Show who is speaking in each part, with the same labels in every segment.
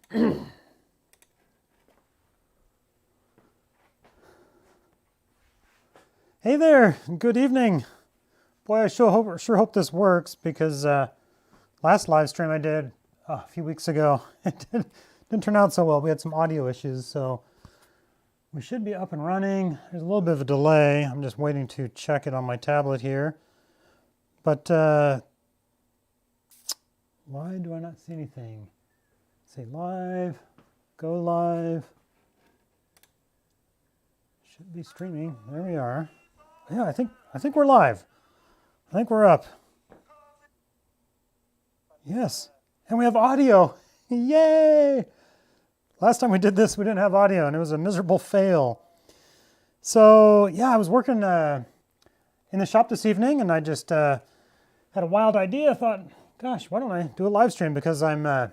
Speaker 1: Hey there, good evening. Boy, I sure hope this works because last live stream I did a few weeks ago, it didn't turn out so well. We had some audio issues, so we should be up and running. There's a little bit of a delay. I'm just waiting to check it on my tablet here. But why do I not see anything? Say live, go live. Should be streaming. There we are. Yeah, I think we're live. I think we're up. Yes, and we have audio. Yay! Last time we did this, we didn't have audio, and it was a miserable fail. So yeah, I was working in the shop this evening, and I just had a wild idea. I thought, gosh, why don't I do a live stream? Because I'm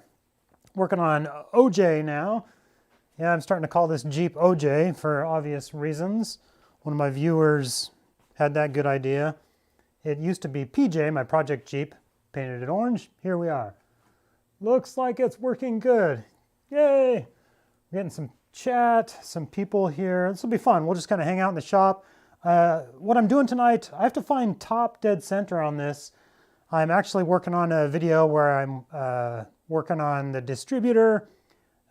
Speaker 1: working on OJ now. Yeah, I'm starting to call this Jeep OJ for obvious reasons. One of my viewers had that good idea. It used to be PJ, my project Jeep, painted it orange. Here we are. Looks like it's working good. Yay! We're getting some chat, some people here. This will be fun. We'll just kind of hang out in the shop. What I'm doing tonight, I have to find top dead center on this. I'm actually working on a video where I'm working on the distributor.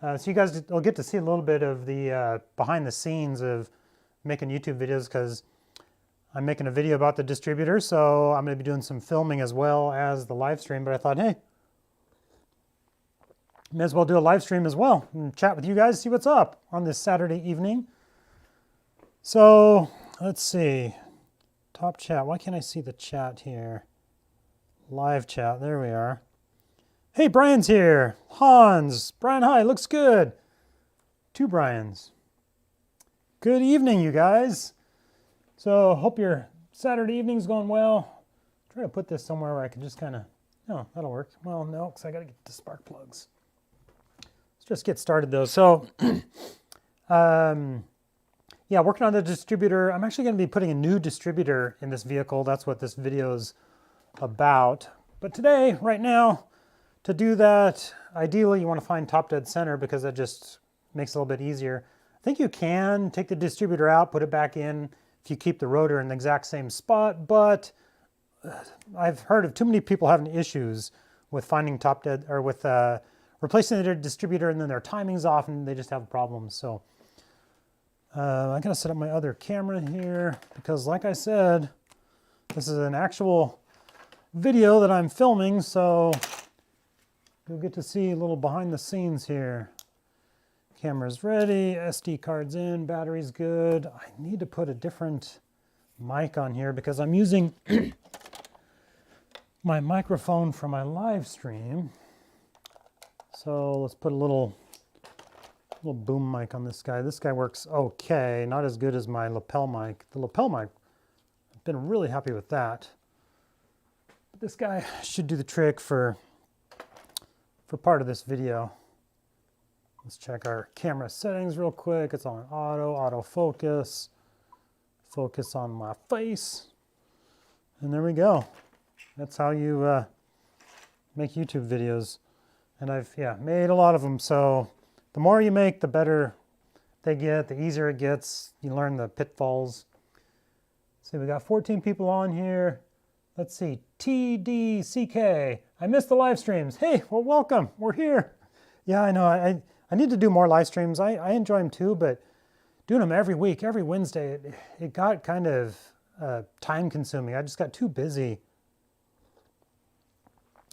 Speaker 1: So you guys will get to see a little bit of the behind the scenes of making YouTube videos, because I'm making a video about the distributor, so I'm going to be doing some filming as well as the live stream. But I thought, hey, may as well do a live stream as well and chat with you guys, see what's up on this Saturday evening. So let's see, top chat. Why can't I see the chat here? Live chat, there we are. Hey, Brian's here. Hans, Brian, hi, looks good. Two Brians. Good evening, you guys. So hope your Saturday evening's going well. Try to put this somewhere where I can just kind of, oh, that'll work. Well, no, because I got to get the spark plugs. Let's just get started though. So, yeah, working on the distributor. I'm actually going to be putting a new distributor in this vehicle. That's what this video is about. But today, right now, to do that, ideally you want to find top dead center, because that just makes it a little bit easier. I think you can take the distributor out, put it back in if you keep the rotor in the exact same spot, but I've heard of too many people having issues with finding top dead, or with replacing their distributor and then their timing's off and they just have problems. So I gotta set up my other camera here, because like I said, this is an actual video that I'm filming, so you'll get to see a little behind the scenes here. Camera's ready, SD card's in, battery's good. I need to put a different mic on here because I'm using my microphone for my live stream. So let's put a little boom mic on this guy. This guy works okay, not as good as my lapel mic. The lapel mic, I've been really happy with that. But this guy should do the trick for part of this video. Let's check our camera settings real quick. It's on autofocus, focus on my face, and there we go. That's how you make YouTube videos. And I've made a lot of them, so the more you make, the better they get, the easier it gets. You learn the pitfalls. See, we got 14 people on here. Let's see, TDCK. I missed the live streams. Hey, well, welcome. We're here. Yeah, I know. I need to do more live streams. I enjoy them too, but doing them every week, every Wednesday, it got kind of time consuming. I just got too busy.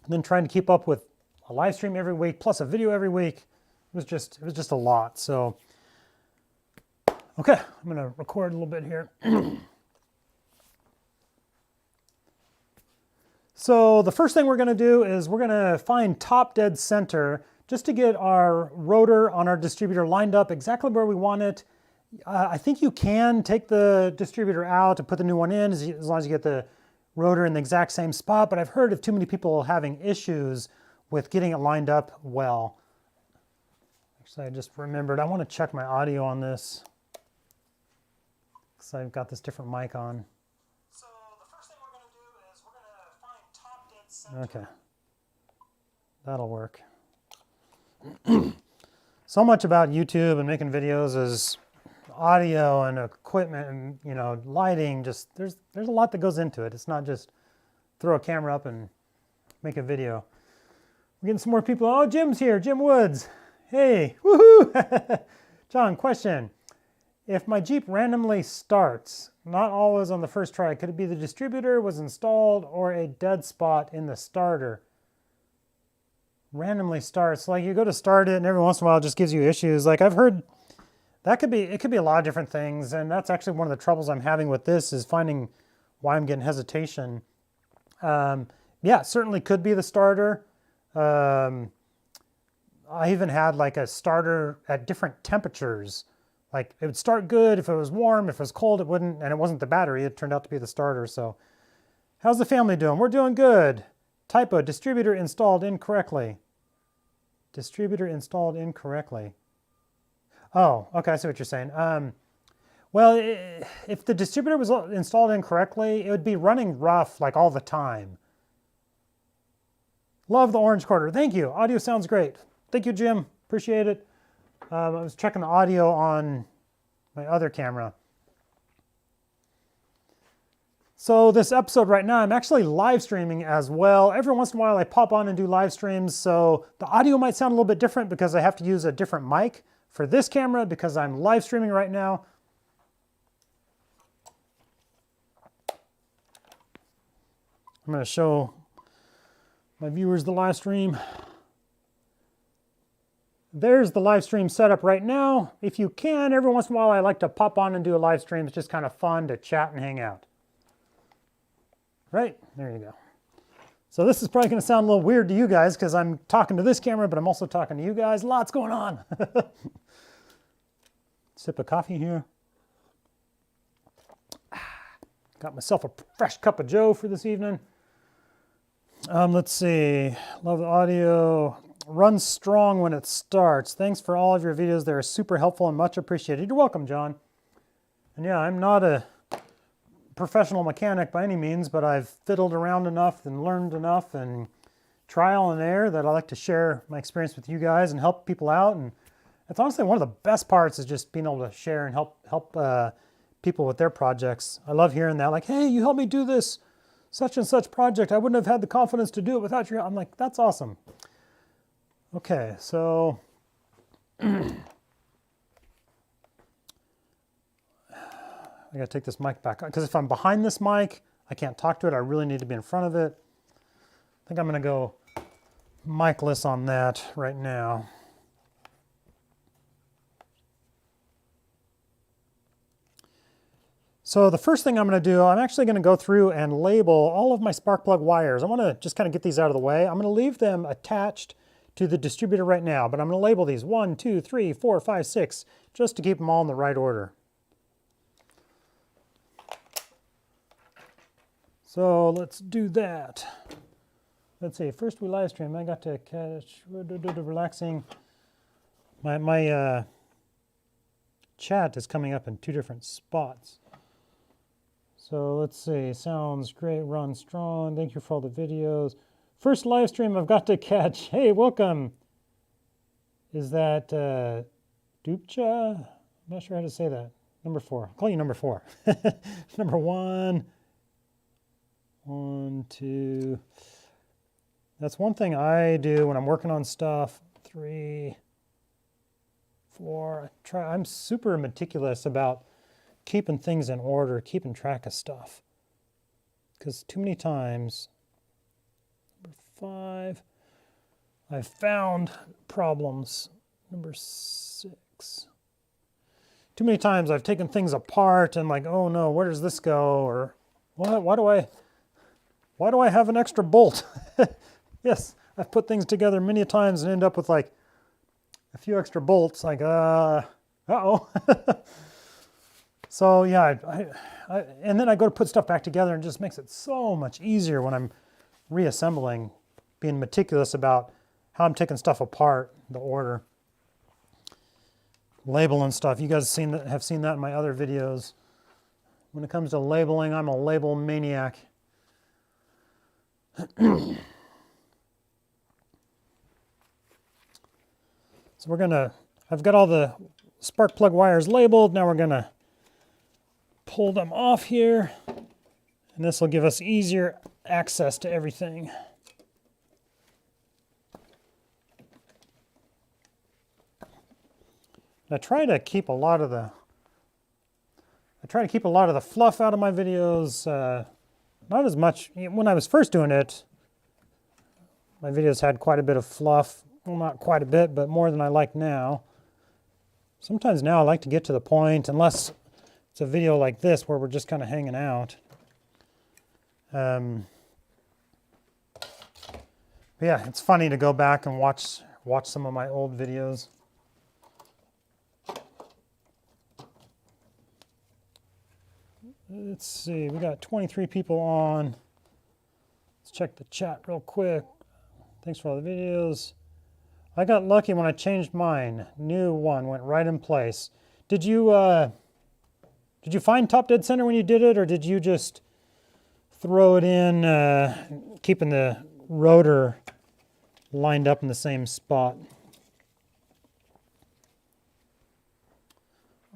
Speaker 1: And then trying to keep up with a live stream every week plus a video every week, it was just a lot. So, okay, I'm gonna record a little bit here. So the first thing we're gonna do is we're gonna find top dead center, just to get our rotor on our distributor lined up exactly where we want it. I think you can take the distributor out and put the new one in as long as you get the rotor in the exact same spot, but I've heard of too many people having issues with getting it lined up well. Actually, I just remembered, I want to check my audio on this, because I've got this different mic on. So the first thing we're going to do is we're going to find top dead center. Okay, that'll work. so much about YouTube and making videos is audio and equipment and, you know, lighting. Just there's a lot that goes into it. It's not just throw a camera up and make a video. We're getting some more people. Oh, Jim's here. Jim Woods. Hey, woohoo! John, question. If my Jeep randomly starts, not always on the first try, could it be the distributor was installed or a dead spot in the starter? Randomly starts, like you go to start it and every once in a while it just gives you issues. Like I've heard that it could be a lot of different things, and that's actually one of the troubles I'm having with this is finding why I'm getting hesitation. Yeah, it certainly could be the starter. I even had like a starter at different temperatures. Like it would start good if it was warm, if it was cold it wouldn't, and it wasn't the battery, it turned out to be the starter. So how's the family doing? We're doing good. Typo, distributor installed incorrectly. Distributor installed incorrectly. Oh, okay, I see what you're saying. Well, if the distributor was installed incorrectly, it would be running rough like all the time. Love the orange quarter. Thank you. Audio sounds great. Thank you, Jim. Appreciate it. I was checking the audio on my other camera. So this episode right now, I'm actually live streaming as well. Every once in a while I pop on and do live streams, so the audio might sound a little bit different because I have to use a different mic for this camera because I'm live streaming right now. I'm going to show my viewers the live stream. There's the live stream setup right now. If you can, every once in a while I like to pop on and do a live stream. It's just kind of fun to chat and hang out. Right, there you go. So this is probably going to sound a little weird to you guys because I'm talking to this camera, but I'm also talking to you guys. Lots going on. Sip of coffee here. Got myself a fresh cup of Joe for this evening. Let's see. Love the audio. Runs strong when it starts. Thanks for all of your videos. They're super helpful and much appreciated. You're welcome, John. And yeah, I'm not a professional mechanic by any means, but I've fiddled around enough and learned enough and trial and error that I like to share my experience with you guys and help people out. And it's honestly one of the best parts is just being able to share and help people with their projects. I love hearing that, like, hey, you helped me do this such and such project. I wouldn't have had the confidence to do it without you. I'm like, that's awesome. Okay, so I gotta take this mic back because if I'm behind this mic, I can't talk to it. I really need to be in front of it. I think I'm gonna go micless on that right now. So the first thing I'm gonna do, I'm actually gonna go through and label all of my spark plug wires. I wanna just kind of get these out of the way. I'm gonna leave them attached to the distributor right now, but I'm gonna label these 1, 2, 3, 4, 5, 6, just to keep them all in the right order. So let's do that. Let's see, first we live stream. I got to catch, relaxing. My chat is coming up in 2 different spots. So let's see, sounds great, run strong. Thank you for all the videos. First live stream I've got to catch. Hey, welcome. Is that Dupcha? I'm not sure how to say that. Number 4. I'll call you number 4. Number 1. 1, 2. That's one thing I do when I'm working on stuff. 3, 4. I'm super meticulous about keeping things in order, keeping track of stuff. Because too many times, number 5, I've found problems. Number 6. Too many times I've taken things apart and like, oh no, where does this go? Or what? Why do I have an extra bolt? Yes, I've put things together many times and end up with like a few extra bolts, like, uh-oh. So yeah, and then I go to put stuff back together and it just makes it so much easier when I'm reassembling, being meticulous about how I'm taking stuff apart, the order. Labeling stuff, you guys have seen that in my other videos. When it comes to labeling, I'm a label maniac. So we're gonna, I've got all the spark plug wires labeled. Now we're going to pull them off here, and this will give us easier access to everything. I try to keep a lot of the fluff out of my videos. Not as much. When I was first doing it, my videos had quite a bit of fluff. Well, not quite a bit, but more than I like now. Sometimes now I like to get to the point, unless it's a video like this where we're just kind of hanging out. Yeah, it's funny to go back and watch some of my old videos. Let's see, we got 23 people on. Let's check the chat real quick. Thanks for all the videos. I got lucky when I changed mine. New one went right in place. Did you find top dead center when you did it, or did you just throw it in, keeping the rotor lined up in the same spot?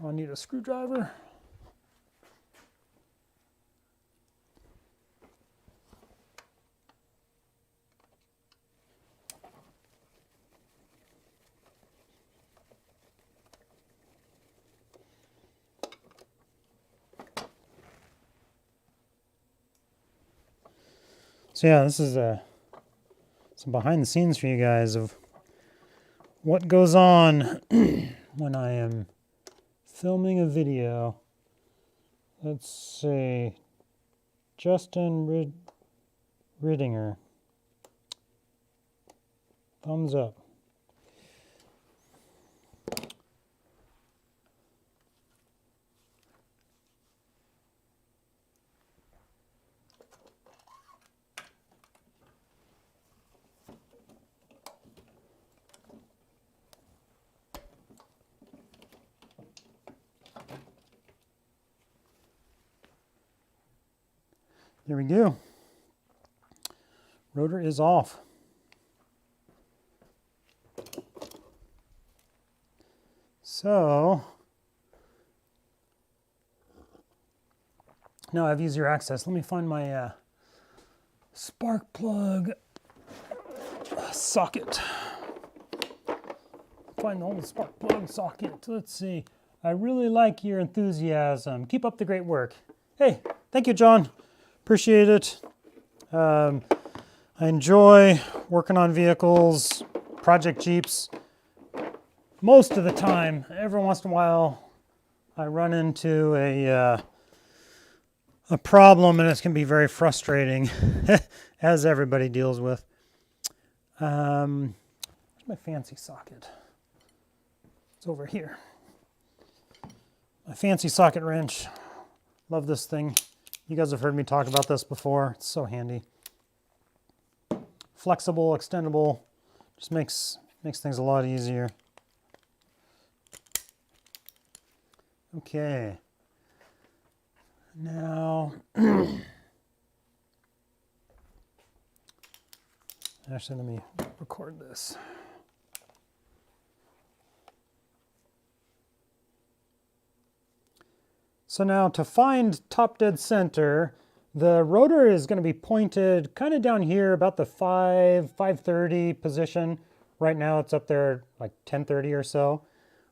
Speaker 1: I need a screwdriver. So yeah, this is some behind the scenes for you guys of what goes on when I am filming a video. Let's see, Justin Ridinger, thumbs up. There we go. Rotor is off. So now I have easier access. Let me find my spark plug socket. Find the old spark plug socket. Let's see. I really like your enthusiasm. Keep up the great work. Hey, thank you, John. Appreciate it. I enjoy working on vehicles, project Jeeps. Most of the time, every once in a while, I run into a problem, and it can be very frustrating, as everybody deals with. Where's my fancy socket? It's over here. My fancy socket wrench. Love this thing. You guys have heard me talk about this before. It's so handy. Flexible, extendable, just makes things a lot easier. Okay. Now, actually, let me record this. So now to find top dead center, the rotor is going to be pointed kind of down here about the 5:30 position. Right now it's up there like 10:30 or so.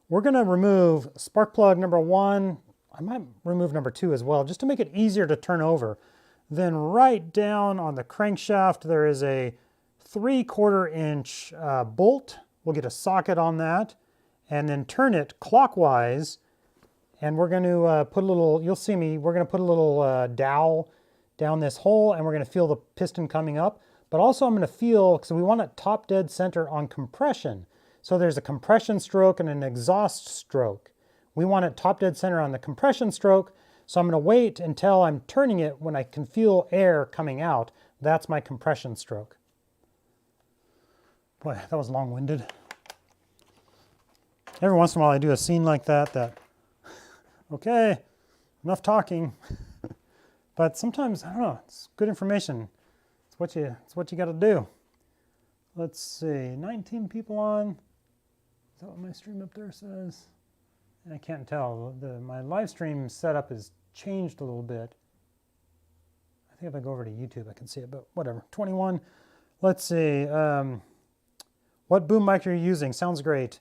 Speaker 1: We're going to remove spark plug number 1. I might remove number 2 as well, just to make it easier to turn over. Then right down on the crankshaft, there is a 3/4 inch bolt. We'll get a socket on that and then turn it clockwise. And we're going to put a little, you'll see me, we're going to put a little dowel down this hole, and we're going to feel the piston coming up. But also I'm going to feel, because we want it top dead center on compression. So there's a compression stroke and an exhaust stroke. We want it top dead center on the compression stroke. So I'm going to wait until I'm turning it when I can feel air coming out. That's my compression stroke. Boy, that was long-winded. Every once in a while I do a scene like that, okay, enough talking. But sometimes, I don't know, it's good information. It's what you got to do. Let's see, 19 people on. that what my stream up there says? I can't tell. My live stream setup has changed a little bit. I think if I go over to YouTube, I can see it, but whatever. 21. Let's see. What boom mic are you using? Sounds great.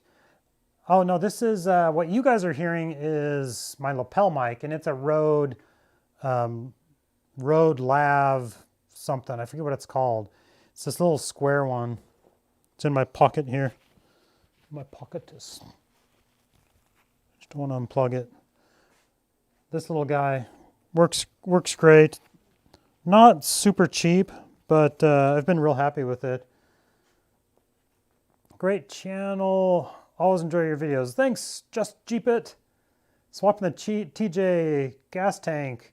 Speaker 1: Oh, no, this is what you guys are hearing is my lapel mic, and it's a Rode Lav something. I forget what it's called. It's this little square one. It's in my pocket here. My pocket is. Just want to unplug it. This little guy works great. Not super cheap, but I've been real happy with it. Great channel. Always enjoy your videos. Thanks, Just Jeep It. Swapping the TJ gas tank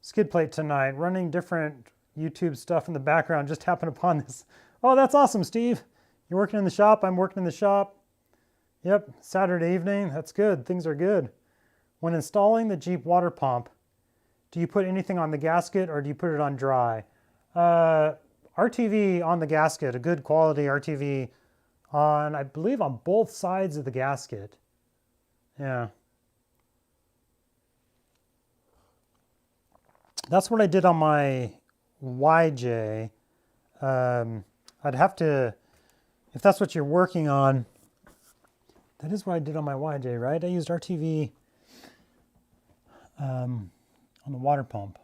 Speaker 1: skid plate tonight. Running different YouTube stuff in the background. Just happened upon this. Oh, that's awesome, Steve. You're working in the shop. I'm working in the shop. Yep, Saturday evening. That's good. Things are good. When installing the Jeep water pump, do you put anything on the gasket or do you put it on dry? RTV on the gasket, a good quality RTV on, I believe, on both sides of the gasket. Yeah. That's what I did on my YJ. I'd have to, if that's what you're working on, that is what I did on my YJ, right? I used RTV on the water pump.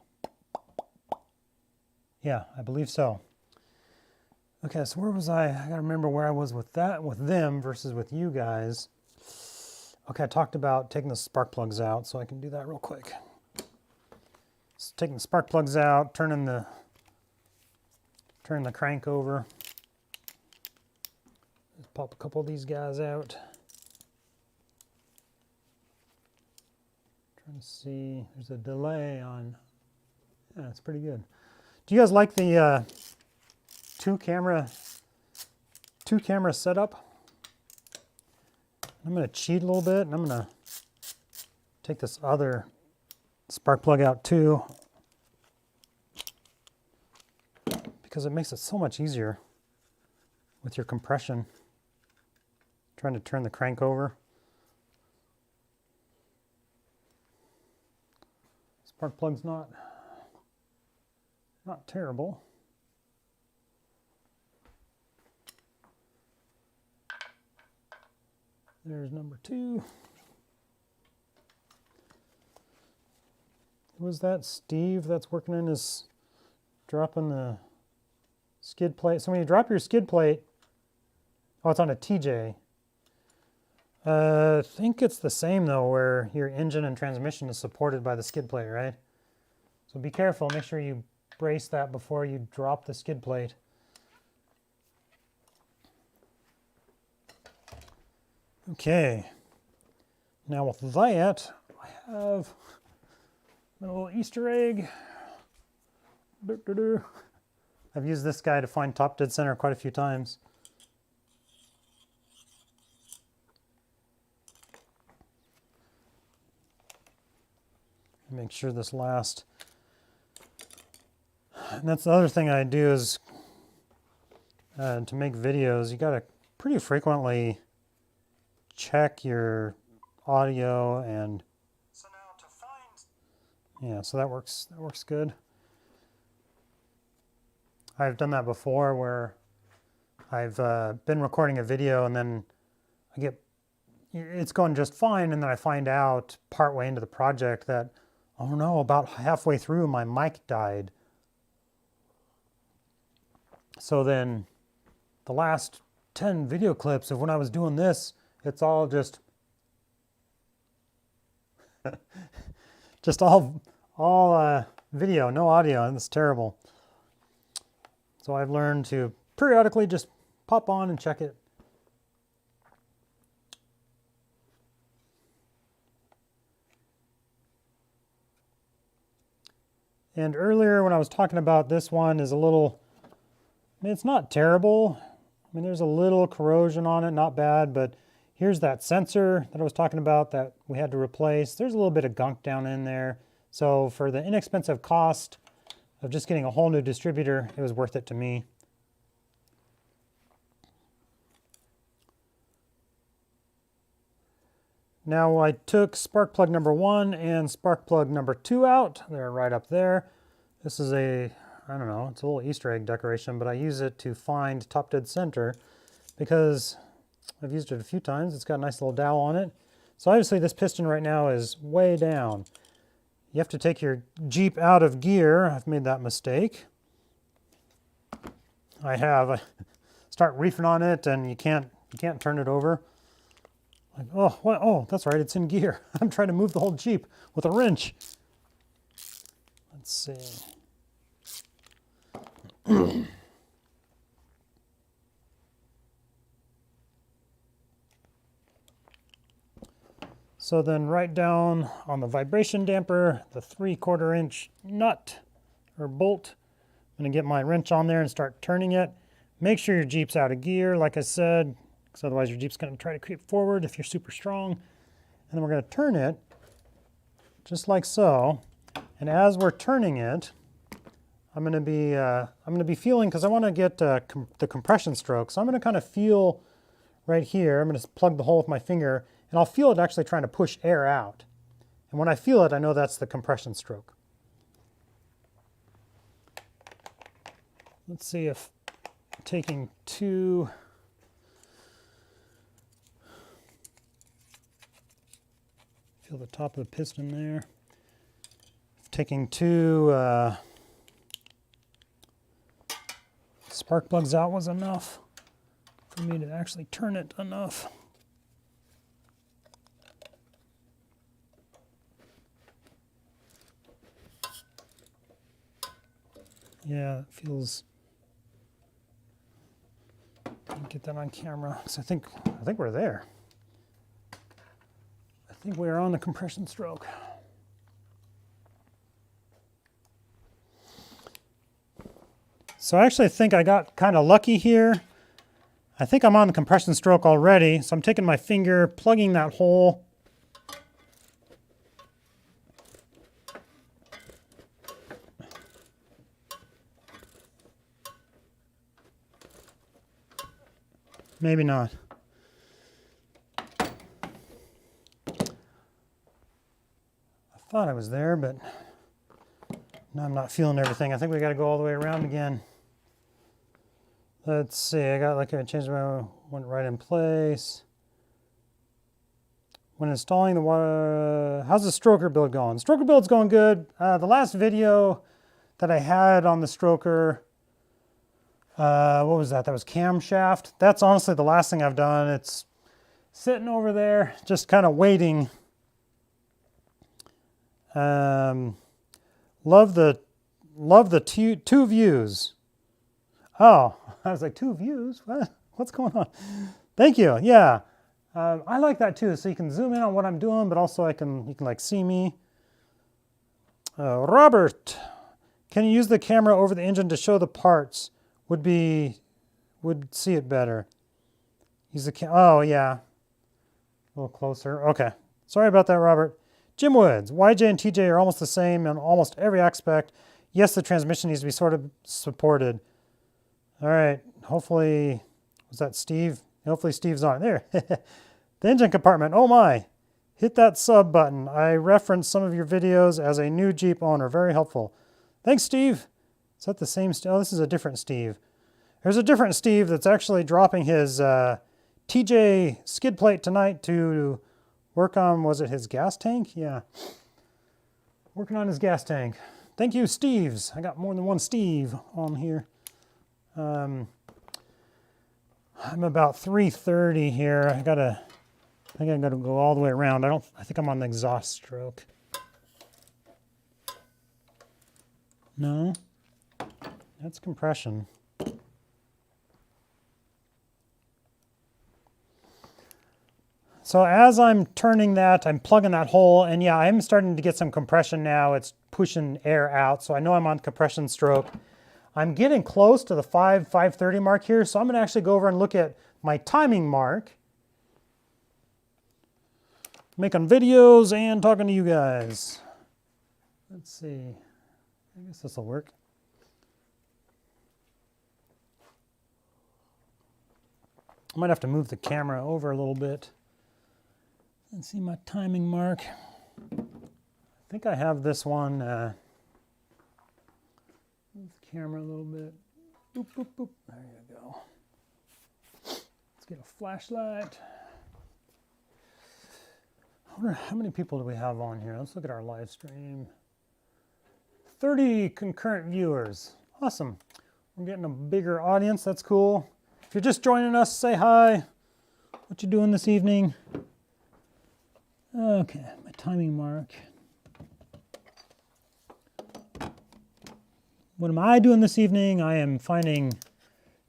Speaker 1: Yeah, I believe so. Okay, so where was I? I gotta remember where I was with that, with them versus with you guys. Okay, I talked about taking the spark plugs out, so I can do that real quick. So taking the spark plugs out, turning the crank over. Just pop a couple of these guys out. Trying to see, there's a delay on, yeah, it's pretty good. Do you guys like the two camera setup? I'm going to cheat a little bit, and I'm going to take this other spark plug out too, because it makes it so much easier with your compression. Trying to turn the crank over. Spark plug's not terrible. There's number 2. Who was that? Steve that's working in his, dropping the skid plate. So when you drop your skid plate, oh, it's on a TJ. I think it's the same though, where your engine and transmission is supported by the skid plate, right? So be careful, make sure you brace that before you drop the skid plate. Okay, now with that, I have a little Easter egg. I've used this guy to find top dead center quite a few times. Make sure this lasts. And that's the other thing I do is to make videos, you gotta pretty frequently check your audio, and so now to find, yeah, so that works good. I've done that before where I've been recording a video and then it's going just fine, and then I find out partway into the project that, oh no, about halfway through my mic died. So then the last 10 video clips of when I was doing this, it's all just all video, no audio, and it's terrible. So I've learned to periodically just pop on and check it. And earlier when I was talking about this one is a little, I mean, it's not terrible. I mean, there's a little corrosion on it, not bad, but here's that sensor that I was talking about that we had to replace. There's a little bit of gunk down in there. So for the inexpensive cost of just getting a whole new distributor, it was worth it to me. Now I took spark plug number 1 and spark plug number 2 out. They're right up there. This is I don't know, it's a little Easter egg decoration, but I use it to find top dead center because I've used it a few times. It's got a nice little dowel on it. So obviously this piston right now is way down. You have to take your Jeep out of gear. I've made that mistake. I have. I start reefing on it and you can't turn it over. Like, oh, what? Oh, that's right, it's in gear. I'm trying to move the whole Jeep with a wrench. Let's see. So then right down on the vibration damper, the 3/4 inch nut or bolt. I'm gonna get my wrench on there and start turning it. Make sure your Jeep's out of gear, like I said, because otherwise your Jeep's gonna try to creep forward if you're super strong. And then we're gonna turn it just like so. And as we're turning it, I'm gonna be feeling, because I want to get the compression stroke. So I'm gonna kind of feel right here. I'm gonna plug the hole with my finger, and I'll feel it actually trying to push air out. And when I feel it, I know that's the compression stroke. Let's see if taking two, feel the top of the piston there. Taking two spark plugs out was enough for me to actually turn it enough. Yeah, it feels. Get that on camera, because I think we're there. I think we are on the compression stroke. So I actually think I got kind of lucky here. I think I'm on the compression stroke already, so I'm taking my finger, plugging that hole. Maybe not. I thought I was there, but now I'm not feeling everything. I think we got to go all the way around again. Let's see, I changed my, went right in place. When installing the water, how's the stroker build going? Stroker build's going good. The last video that I had on the stroker, what was that? That was camshaft. That's honestly the last thing I've done. It's sitting over there, just kind of waiting. Love the two views. Oh, I was like, 2 views? What? What's going on? Thank you. Yeah, I like that too. So you can zoom in on what I'm doing, but also you can like see me. Robert, can you use the camera over the engine to show the parts? Would see it better. Use the oh yeah, a little closer. Okay, sorry about that, Robert. Jim Woods, YJ and TJ are almost the same in almost every aspect. Yes, the transmission needs to be sort of supported. All right, hopefully, was that Steve? Hopefully Steve's on there. The engine compartment, oh my. Hit that sub button. I referenced some of your videos as a new Jeep owner. Very helpful. Thanks, Steve. Is that the same Steve? Oh, this is a different Steve. There's a different Steve that's actually dropping his TJ skid plate tonight to work on, was it his gas tank? Yeah. Working on his gas tank. Thank you, Steves. I got more than one Steve on here. I'm about 3:30 here. I think I gotta go all the way around. I think I'm on the exhaust stroke. No, that's compression. So as I'm turning that, I'm plugging that hole, and yeah, I'm starting to get some compression now. It's pushing air out, so I know I'm on compression stroke. I'm getting close to the 5:30 mark here, so I'm going to actually go over and look at my timing mark. Making videos and talking to you guys. Let's see. I guess this will work. I might have to move the camera over a little bit. Let's see my timing mark. I think I have this one. Move the camera a little bit. Boop, boop, boop. There you go. Let's get a flashlight. I wonder how many people do we have on here. Let's look at our live stream. 30 concurrent viewers. Awesome. We're getting a bigger audience. That's cool. If you're just joining us, say hi. What you doing this evening? Okay, my timing mark. What am I doing this evening? I am finding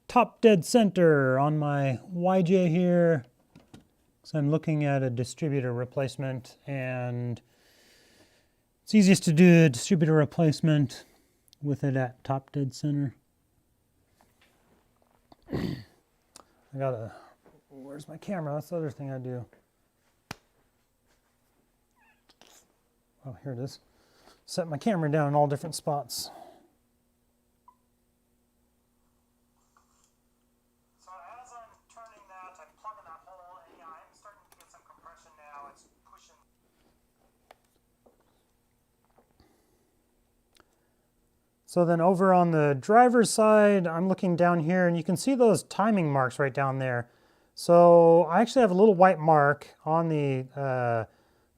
Speaker 1: top dead center on my YJ here. So I'm looking at a distributor replacement, and it's easiest to do a distributor replacement with it at top dead center. I gotta, where's my camera? That's the other thing I do. Oh, here it is. Set my camera down in all different spots. So as I'm turning that, I'm plugging that hole, and yeah, I'm starting to get some compression now. It's pushing. So then over on the driver's side, I'm looking down here, and you can see those timing marks right down there. So I actually have a little white mark on the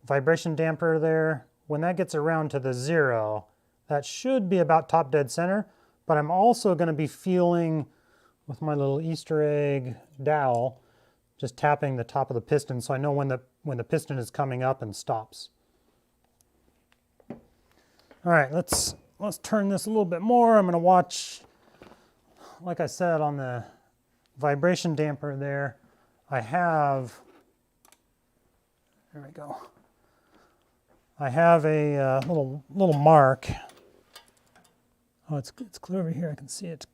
Speaker 1: vibration damper there. When that gets around to the 0, that should be about top dead center, but I'm also going to be feeling with my little Easter egg dowel, just tapping the top of the piston so I know when the piston is coming up and stops. All right, let's turn this a little bit more. I'm going to watch, like I said, on the vibration damper there, I have, there we go. I have a little mark. Oh, it's clear over here. I can see it.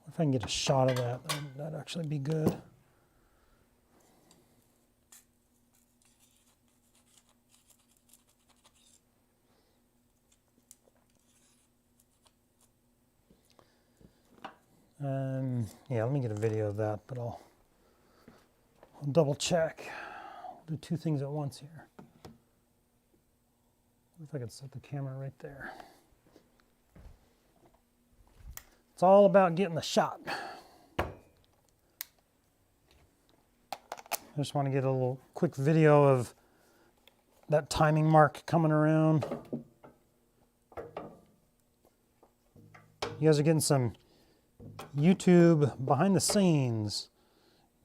Speaker 1: If I can get a shot of that, that'd actually be good. Yeah, let me get a video of that, but I'll double check. I'll do two things at once here. If I could set the camera right there. It's all about getting the shot. I just want to get a little quick video of that timing mark coming around. You guys are getting some YouTube behind the scenes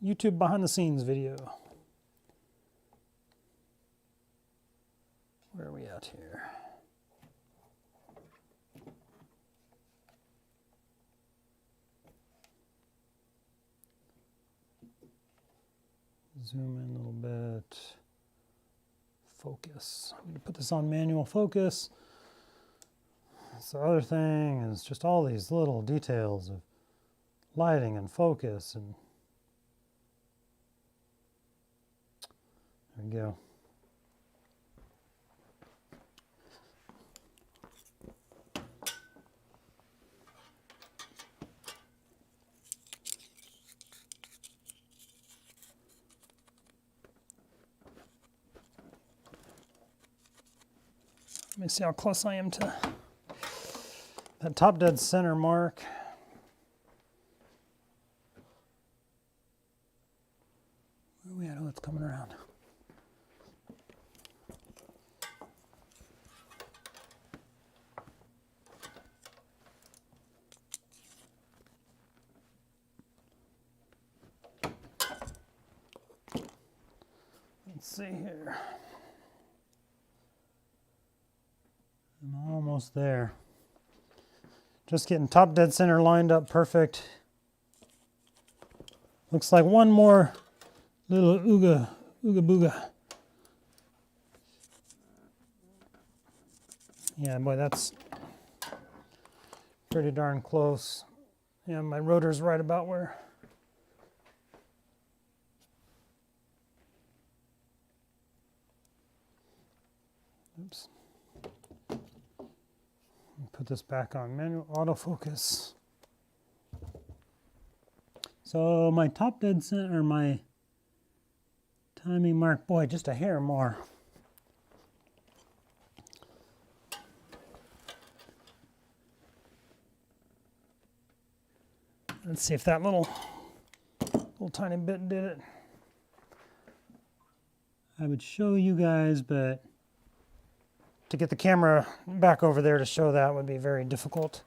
Speaker 1: video. Where are we at here? Zoom in a little bit. Focus. I'm going to put this on manual focus. That's the other thing, is just all these little details of lighting and focus, and there we go. Let me see how close I am to that top dead center mark. Where are we at? Oh, it's coming around. Let's see here. I'm almost there. Just getting top dead center lined up perfect. Looks like one more little ooga booga. Yeah, boy, that's pretty darn close. Yeah, my rotor's right about where. Oops. Put this back on manual autofocus. So my top dead center, my timing mark, boy, just a hair more. Let's see if that little tiny bit did it. I would show you guys, but to get the camera back over there to show that would be very difficult.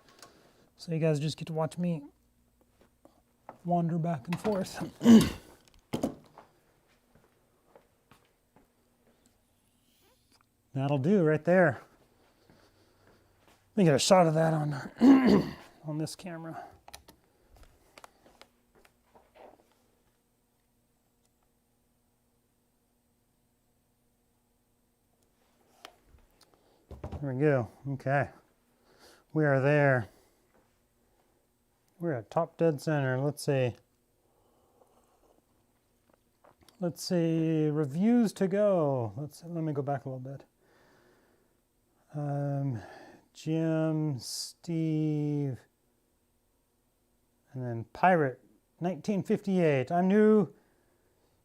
Speaker 1: So you guys just get to watch me wander back and forth. That'll do right there. Let me get a shot of that on on this camera. There we go. Okay. We are there. We're at top dead center. Let's see. Let's see. Reviews to go. Let me go back a little bit. Jim, Steve, and then Pirate, 1958. I'm new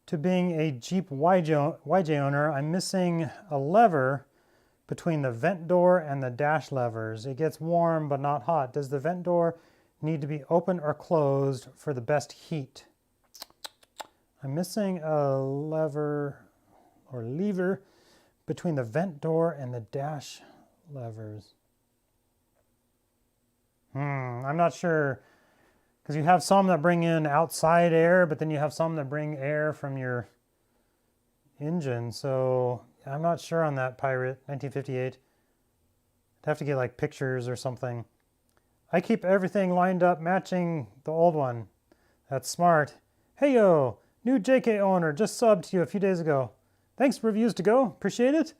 Speaker 1: to being a Jeep YJ owner. I'm missing a lever between the vent door and the dash levers. It gets warm but not hot. Does the vent door need to be open or closed for the best heat? I'm missing a lever between the vent door and the dash levers. I'm not sure, because you have some that bring in outside air, but then you have some that bring air from your engine. So I'm not sure on that, Pirate, 1958. I'd have to get like pictures or something. I keep everything lined up matching the old one. That's smart. Hey yo, new JK owner, just subbed to you a few days ago. Thanks for reviews to go, appreciate it.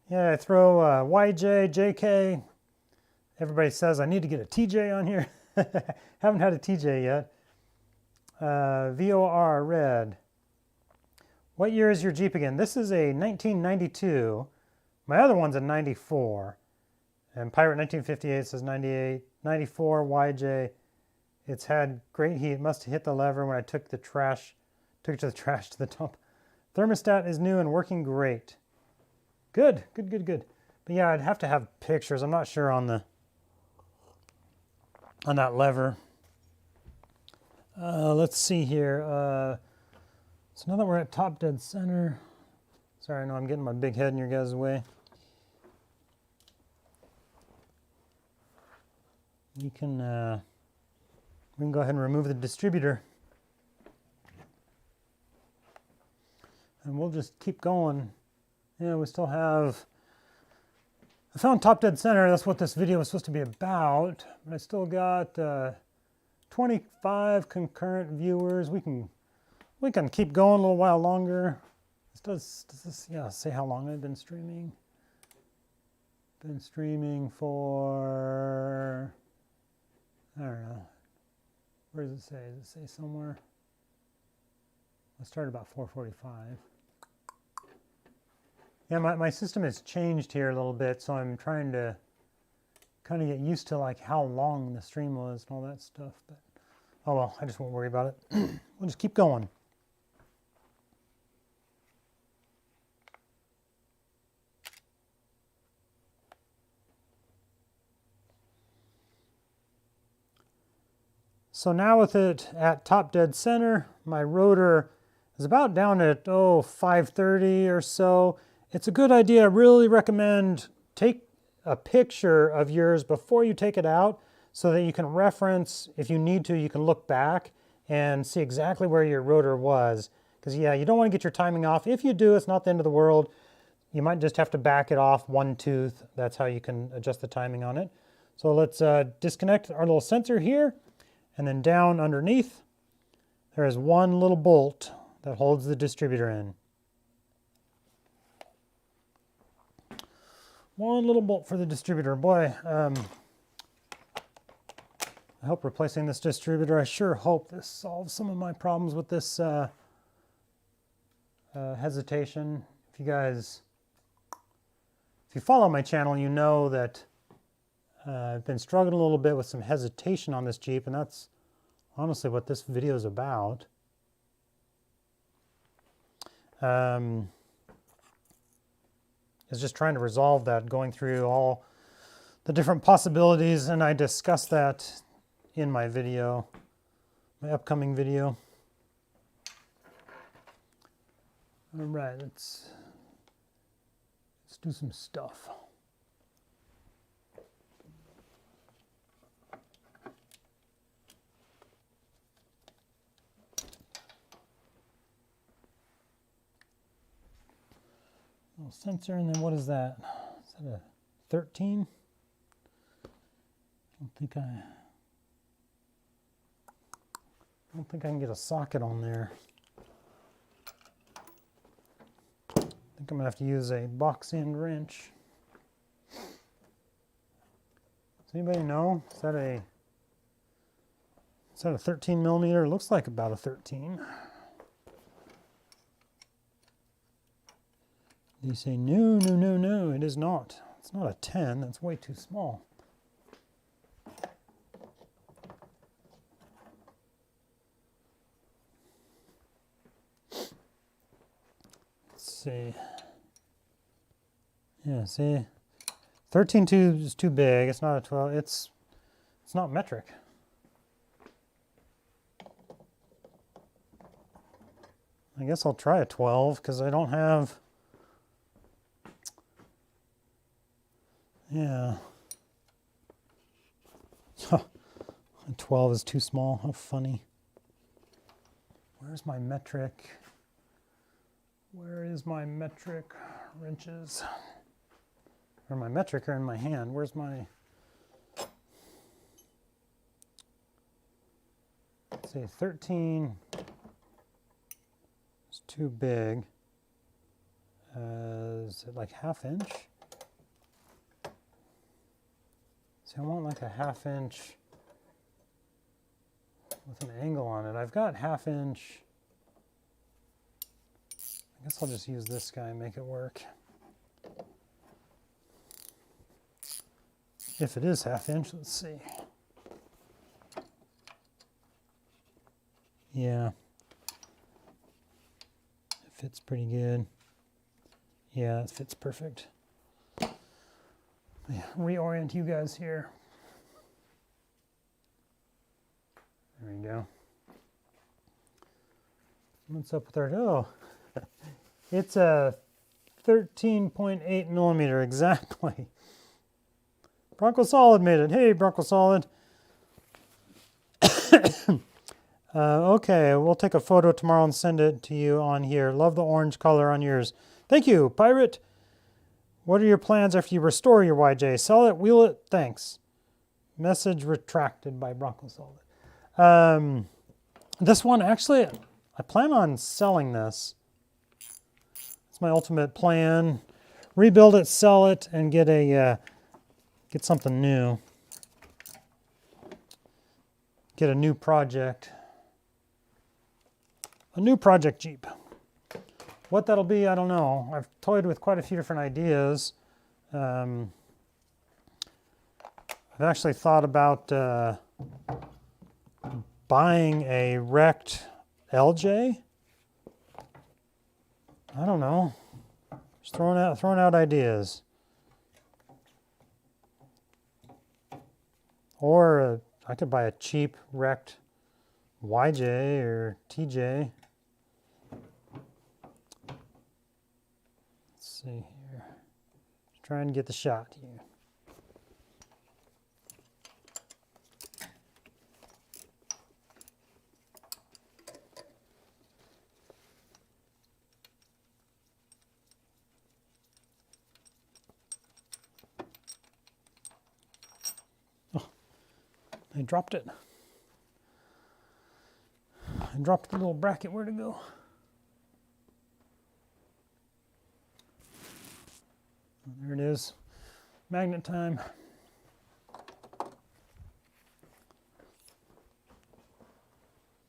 Speaker 1: Yeah, I throw YJ, JK. Everybody says I need to get a TJ on here. Haven't had a TJ yet. VOR red. What year is your Jeep again? This is a 1992. My other one's a 94. And Pirate 1958 says 98. 94 YJ. It's had great heat. Must have hit the lever when I took it to the trash to the dump. Thermostat is new and working great. Good. But yeah, I'd have to have pictures. I'm not sure on that lever. Let's see here. So now that we're at top dead center, sorry, I know I'm getting my big head in your guys' way. We can go ahead and remove the distributor. And we'll just keep going. Yeah, we still have, I found top dead center. That's what this video was supposed to be about. But I still got 25 concurrent viewers. We can keep going a little while longer. Does this, yeah, say how long I've been streaming. Been streaming for, I don't know. Where does it say? Does it say somewhere? I started about 4:45. Yeah, my system has changed here a little bit, so I'm trying to kind of get used to like how long the stream was and all that stuff. But oh well, I just won't worry about it. We'll just keep going. So now with it at top dead center, my rotor is about down at 5:30 or so. It's a good idea. I really recommend take a picture of yours before you take it out so that you can reference, if you need to, you can look back and see exactly where your rotor was. Because yeah, you don't want to get your timing off. If you do, it's not the end of the world. You might just have to back it off one tooth. That's how you can adjust the timing on it. So let's disconnect our little sensor here. And then down underneath, there is one little bolt that holds the distributor in. One little bolt for the distributor. Boy, I hope replacing this distributor, I sure hope this solves some of my problems with this hesitation. If you follow my channel, you know that I've been struggling a little bit with some hesitation on this Jeep, and that's honestly what this video is about. Is just trying to resolve that, going through all the different possibilities, and I discussed that in my video, my upcoming video. All right, let's do some stuff. Little sensor, and then what is that? Is that a 13? I don't think I can get a socket on there. I think I'm gonna have to use a box end wrench. Does anybody know? Is that a 13 millimeter? It looks like about a 13. They say, no, no, no, no, it is not. It's not a 10, that's way too small. Let's see. Yeah, see, 13.2 is too big. It's not a 12. It's not metric. I guess I'll try a 12 because I don't have. Yeah. 12 is too small. How funny. Where's my metric? Where is my metric wrenches? Or my metric are in my hand. Where's my... Let's see, 13 is too big. Is it like ½ inch? See, I want like a ½ inch with an angle on it. I've got ½ inch. I guess I'll just use this guy and make it work. If it is ½ inch, let's see. Yeah. It fits pretty good. Yeah, it fits perfect. Reorient you guys here. There we go. What's up with our, oh, it's a 13.8 millimeter exactly. JeepSolid made it. Hey, JeepSolid. Okay, we'll take a photo tomorrow and send it to you on here. Love the orange color on yours. Thank you, Pirate. What are your plans after you restore your YJ? Sell it, wheel it, thanks. Message retracted by JeepSolid. This one, actually, I plan on selling this. It's my ultimate plan. Rebuild it, sell it, and get a get something new. Get a new project. A new project Jeep. What that'll be, I don't know. I've toyed with quite a few different ideas. I've actually thought about buying a wrecked LJ. I don't know. Just throwing out ideas. Or I could buy a cheap wrecked YJ or TJ. Let's see here. Just trying to get the shot here. Oh, I dropped it. I dropped the little bracket. Where'd it go? There it is. Magnet time.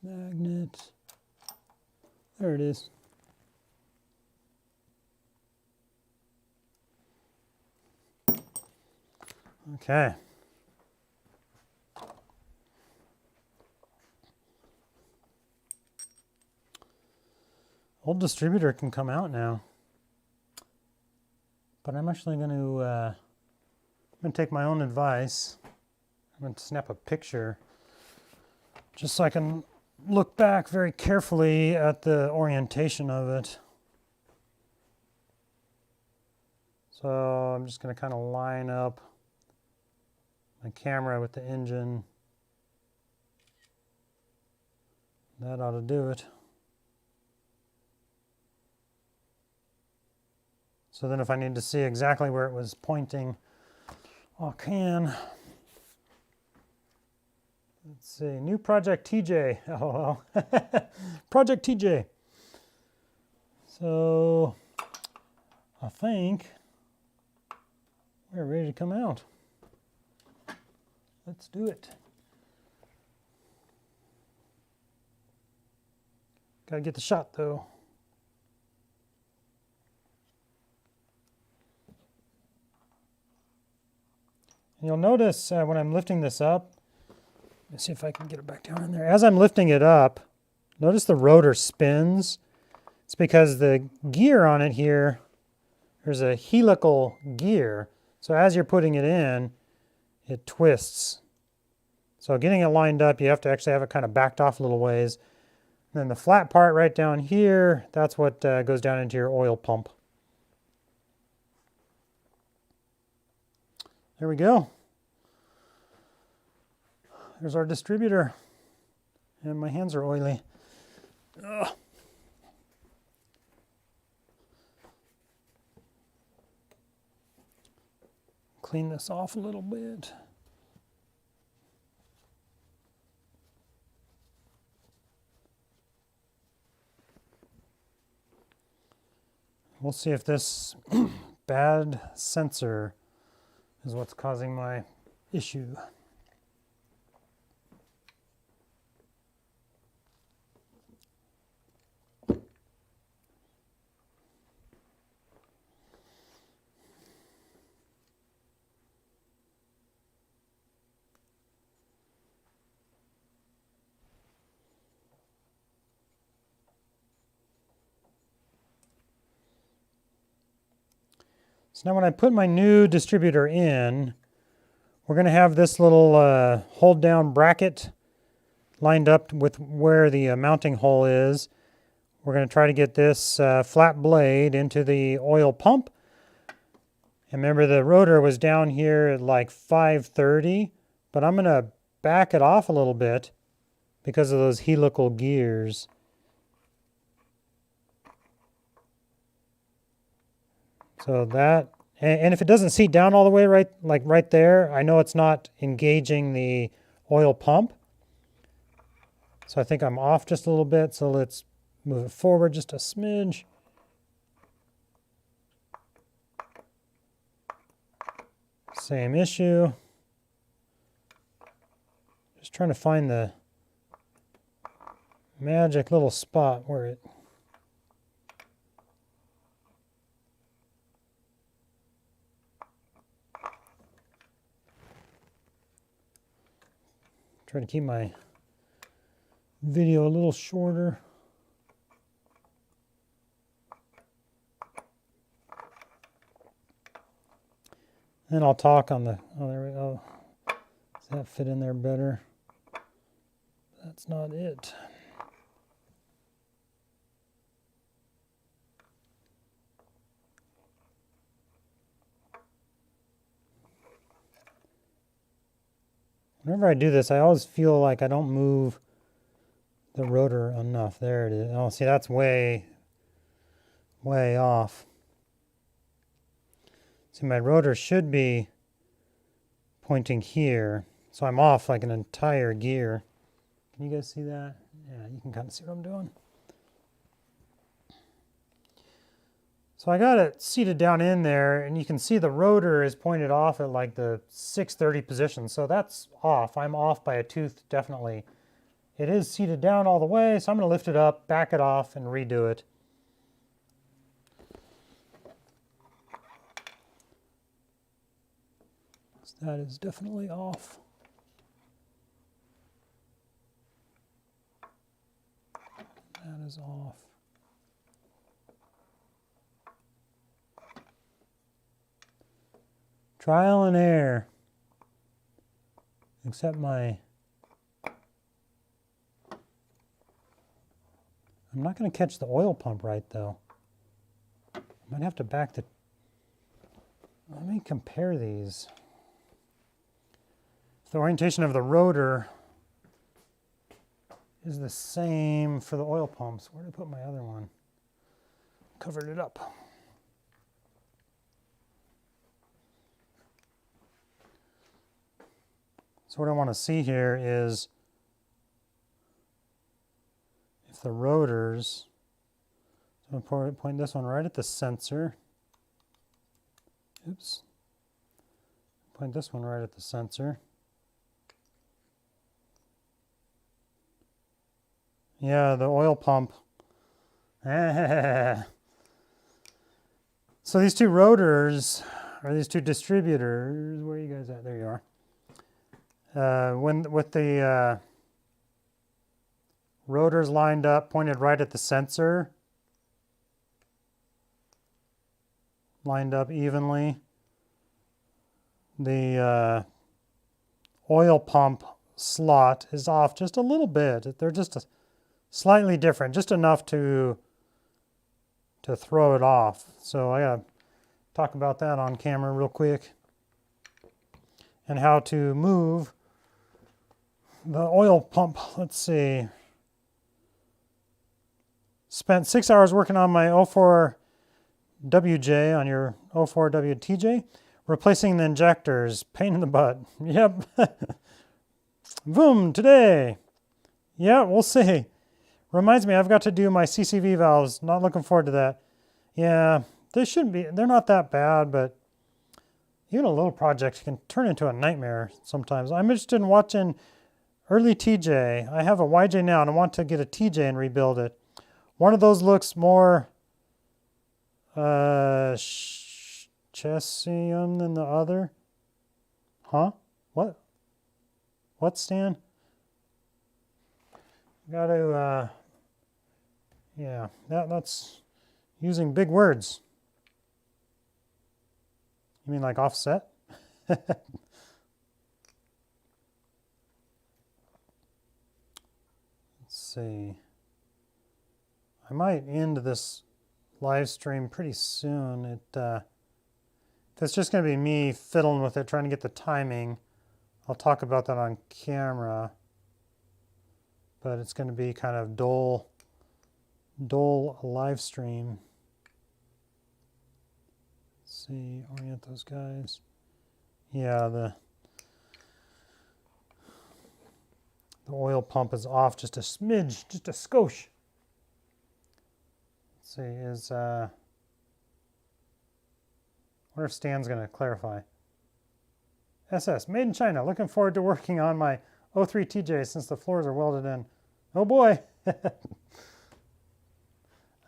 Speaker 1: Magnet. There it is. Okay. Old distributor can come out now. But I'm actually going to take my own advice. I'm going to snap a picture just so I can look back very carefully at the orientation of it. So I'm just going to kind of line up my camera with the engine. That ought to do it. So then if I need to see exactly where it was pointing, I can. Let's see, new project TJ. Oh, well. Project TJ. So I think we're ready to come out. Let's do it. Gotta get the shot though. And you'll notice when I'm lifting this up, let's see if I can get it back down in there. As I'm lifting it up, notice the rotor spins. It's because the gear on it here, there's a helical gear. So as you're putting it in, it twists. So getting it lined up, you have to actually have it kind of backed off a little ways. And then the flat part right down here, that's what goes down into your oil pump. There we go. There's our distributor. And my hands are oily. Ugh. Clean this off a little bit. We'll see if this bad sensor is what's causing my issue. So now when I put my new distributor in, we're going to have this little hold down bracket lined up with where the mounting hole is. We're going to try to get this flat blade into the oil pump. And remember the rotor was down here at like 530, but I'm going to back it off a little bit because of those helical gears. So that, and if it doesn't seat down all the way right there, I know it's not engaging the oil pump. So I think I'm off just a little bit, so let's move it forward just a smidge. Same issue. Just trying to find the magic little spot where it try to keep my video a little shorter. Then I'll talk on the, oh, there we go. Does that fit in there better? That's not it. Whenever I do this, I always feel like I don't move the rotor enough. There it is. Oh, see, that's way off. See, my rotor should be pointing here, so I'm off like an entire gear. Can you guys see that? Yeah, you can kind of see what I'm doing. So I got it seated down in there, and you can see the rotor is pointed off at like the 630 position, so that's off. I'm off by a tooth, definitely. It is seated down all the way, so I'm going to lift it up, back it off, and redo it. So that is definitely off. That is off. Trial and error. Except I'm not going to catch the oil pump right though. I might have to let me compare these. The orientation of the rotor is the same for the oil pumps. Where did I put my other one? Covered it up. So what I want to see here is if the rotors, so I'm going to point this one right at the sensor. Oops. Point this one right at the sensor. Yeah, the oil pump. So these two rotors, or these two distributors, where are you guys at? There you are. With the rotors lined up, pointed right at the sensor, lined up evenly, the oil pump slot is off just a little bit. They're just slightly different, just enough to throw it off. So I gotta talk about that on camera real quick, and how to move the oil pump. Let's see. Spent 6 hours working on my 04WJ on your 04WTJ, replacing the injectors. Pain in the butt. Yep. Boom, today. Yeah, we'll see. Reminds me, I've got to do my CCV valves. Not looking forward to that. Yeah, they shouldn't be. They're not that bad, but even a little project can turn into a nightmare sometimes. I'm interested in watching early TJ. I have a YJ now, and I want to get a TJ and rebuild it. One of those looks more chessium than the other. Huh? What? What, Stan? Got to, yeah, that's using big words. You mean like offset? Let's see. I might end this live stream pretty soon. If it's just going to be me fiddling with it, trying to get the timing, I'll talk about that on camera. But it's going to be kind of dull live stream. Let's see, orient those guys. Yeah, the oil pump is off just a smidge, just a skosh. Let's see, I wonder if Stan's going to clarify. SS, made in China. Looking forward to working on my 03 TJ since the floors are welded in. Oh boy.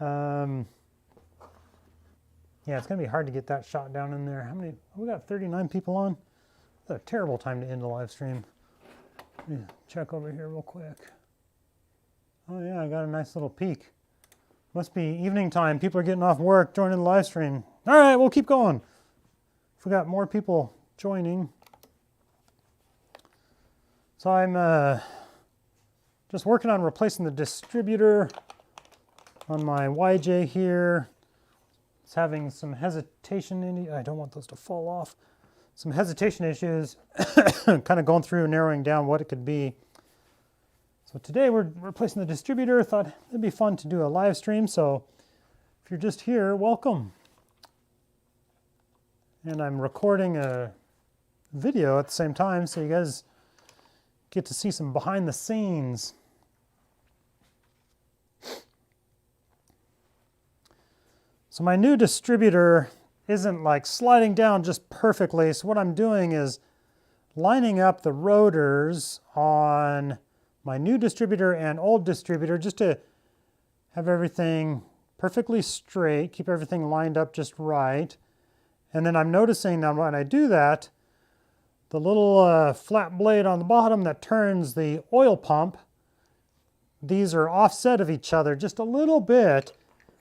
Speaker 1: Yeah, it's going to be hard to get that shot down in there. How many? We got 39 people on. That's a terrible time to end a live stream. Let me check over here real quick. Oh yeah, I got a nice little peek. Must be evening time. People are getting off work, joining the live stream. All right, we'll keep going. If we got more people joining. So I'm just working on replacing the distributor on my YJ here. It's having some hesitation. I don't want those to fall off. Some hesitation issues. Kind of going through, narrowing down what it could be. So today we're replacing the distributor. Thought it'd be fun to do a live stream. So if you're just here, welcome. And I'm recording a video at the same time, so you guys get to see some behind the scenes. So my new distributor isn't like sliding down just perfectly. So what I'm doing is lining up the rotors on my new distributor and old distributor just to have everything perfectly straight, keep everything lined up just right. And then I'm noticing that when I do that, the little flat blade on the bottom that turns the oil pump, these are offset of each other just a little bit.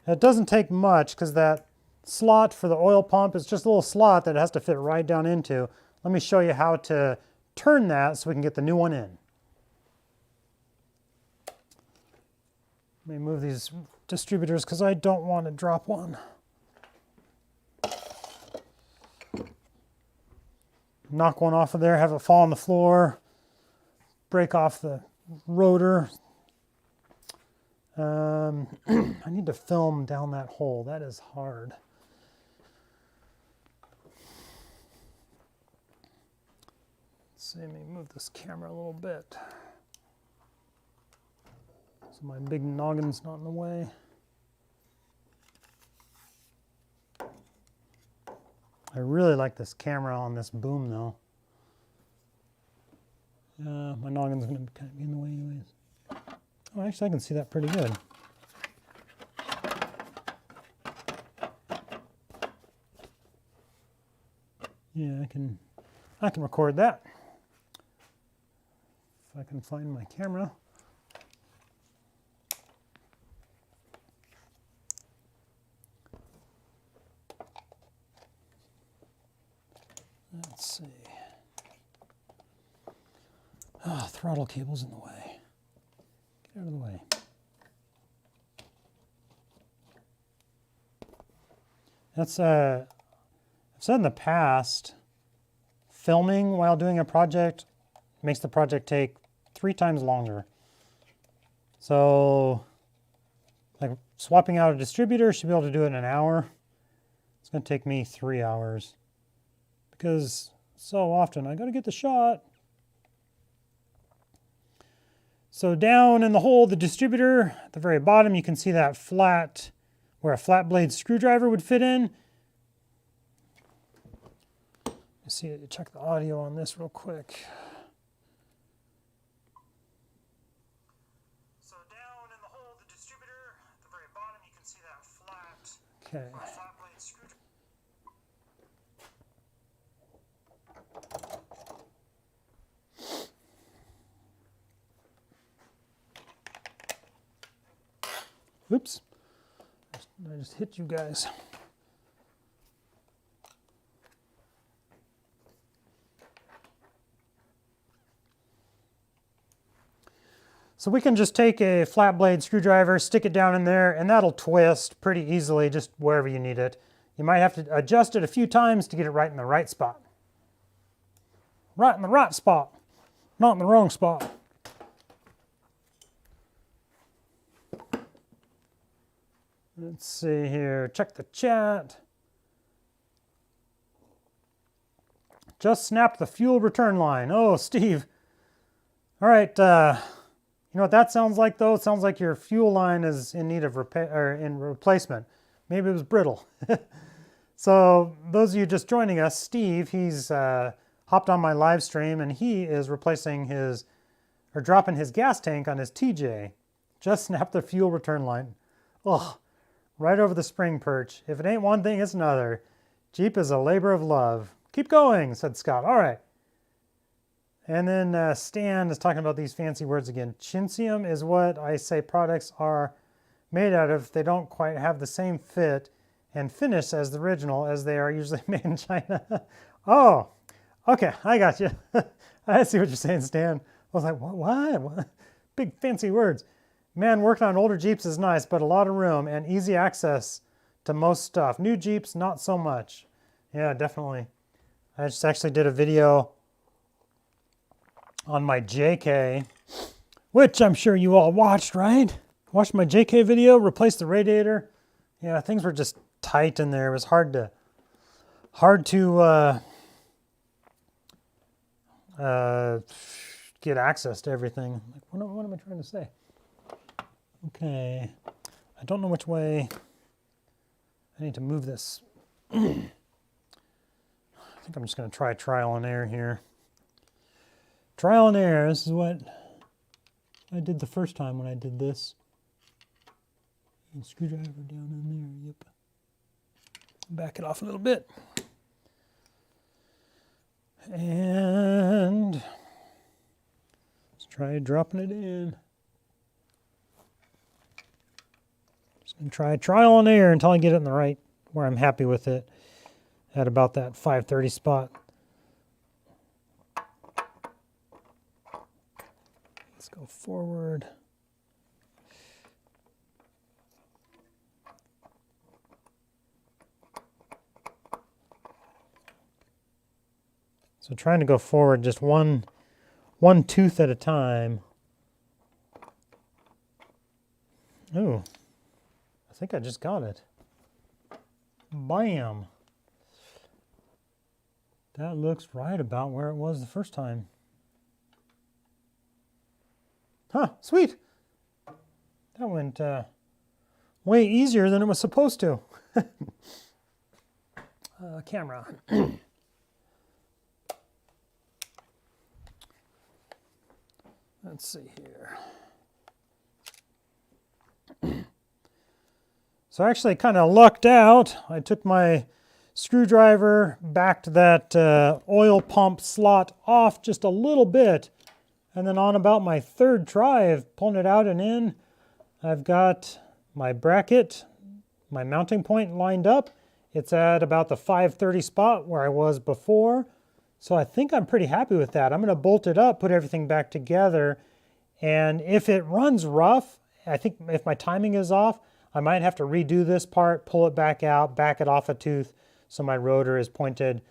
Speaker 1: It doesn't take much because that slot for the oil pump. It's just a little slot that it has to fit right down into. Let me show you how to turn that so we can get the new one in. Let me move these distributors because I don't want to drop one. Knock one off of there, have it fall on the floor, break off the rotor. I need to film down that hole. That is hard. Let's see, let me move this camera a little bit so my big noggin's not in the way. I really like this camera on this boom though. My noggin's going to kind of be in the way anyways. Oh, actually I can see that pretty good. Yeah, I can record that. If I can find my camera. Let's see. Oh, throttle cable's in the way. Get out of the way. That's I've said in the past, filming while doing a project makes the project take 3 times longer. So, like swapping out a distributor, should be able to do it in an hour. It's going to take me 3 hours. Because so often I got to get the shot. So down in the hole, the distributor, at the very bottom, you can see that flat, where a flat blade screwdriver would fit in. Let's see, check the audio on this real quick. So down in the hole, the distributor, at the very bottom, you can see that flat, where a flat blade screwdriver. Oops, I just hit you guys. So we can just take a flat blade screwdriver, stick it down in there, and that'll twist pretty easily just wherever you need it. You might have to adjust it a few times to get it right in the right spot. Right in the right spot, not in the wrong spot. Let's see here, check the chat. Just snapped the fuel return line. Oh, Steve. All right, you know what that sounds like though? It sounds like your fuel line is in need of replacement. Maybe it was brittle. So those of you just joining us, Steve, he's hopped on my live stream and he is replacing his, or dropping his gas tank on his TJ. Just snapped the fuel return line. Oh. Right over the spring perch. If it ain't one thing, it's another. Jeep is a labor of love. Keep going, said Scott. All right. And then Stan is talking about these fancy words again. Chintzium is what I say products are made out of. They don't quite have the same fit and finish as the original, as they are usually made in China. Oh, okay, I got you. I see what you're saying, Stan. I was like, what? Big fancy words. Man, working on older Jeeps is nice, but a lot of room and easy access to most stuff. New Jeeps, not so much. Yeah, definitely. I just actually did a video on my JK, which I'm sure you all watched, right? Watched my JK video, replaced the radiator. Yeah, things were just tight in there. It was hard to get access to everything. Like, what am I trying to say? Okay, I don't know which way. I need to move this. I think I'm just going to try trial and error here. Trial and error, this is what I did the first time when I did this. And screwdriver down in there, yep. Back it off a little bit. And let's try dropping it in. Just going to try trial and error until I get it in the right where I'm happy with it at about that 530 spot. Let's go forward. So trying to go forward just one tooth at a time. Ooh, I think I just got it. Bam! That looks right about where it was the first time. Huh, sweet! That went way easier than it was supposed to. Camera. Let's see here. So I actually kind of lucked out. I took my screwdriver, backed that oil pump slot off just a little bit, and then on about my third try of pulling it out and in, I've got my bracket, my mounting point lined up. It's at about the 530 spot where I was before. So I think I'm pretty happy with that. I'm going to bolt it up, put everything back together, and if it runs rough, I think if my timing is off, I might have to redo this part, pull it back out, back it off a tooth so my rotor is pointed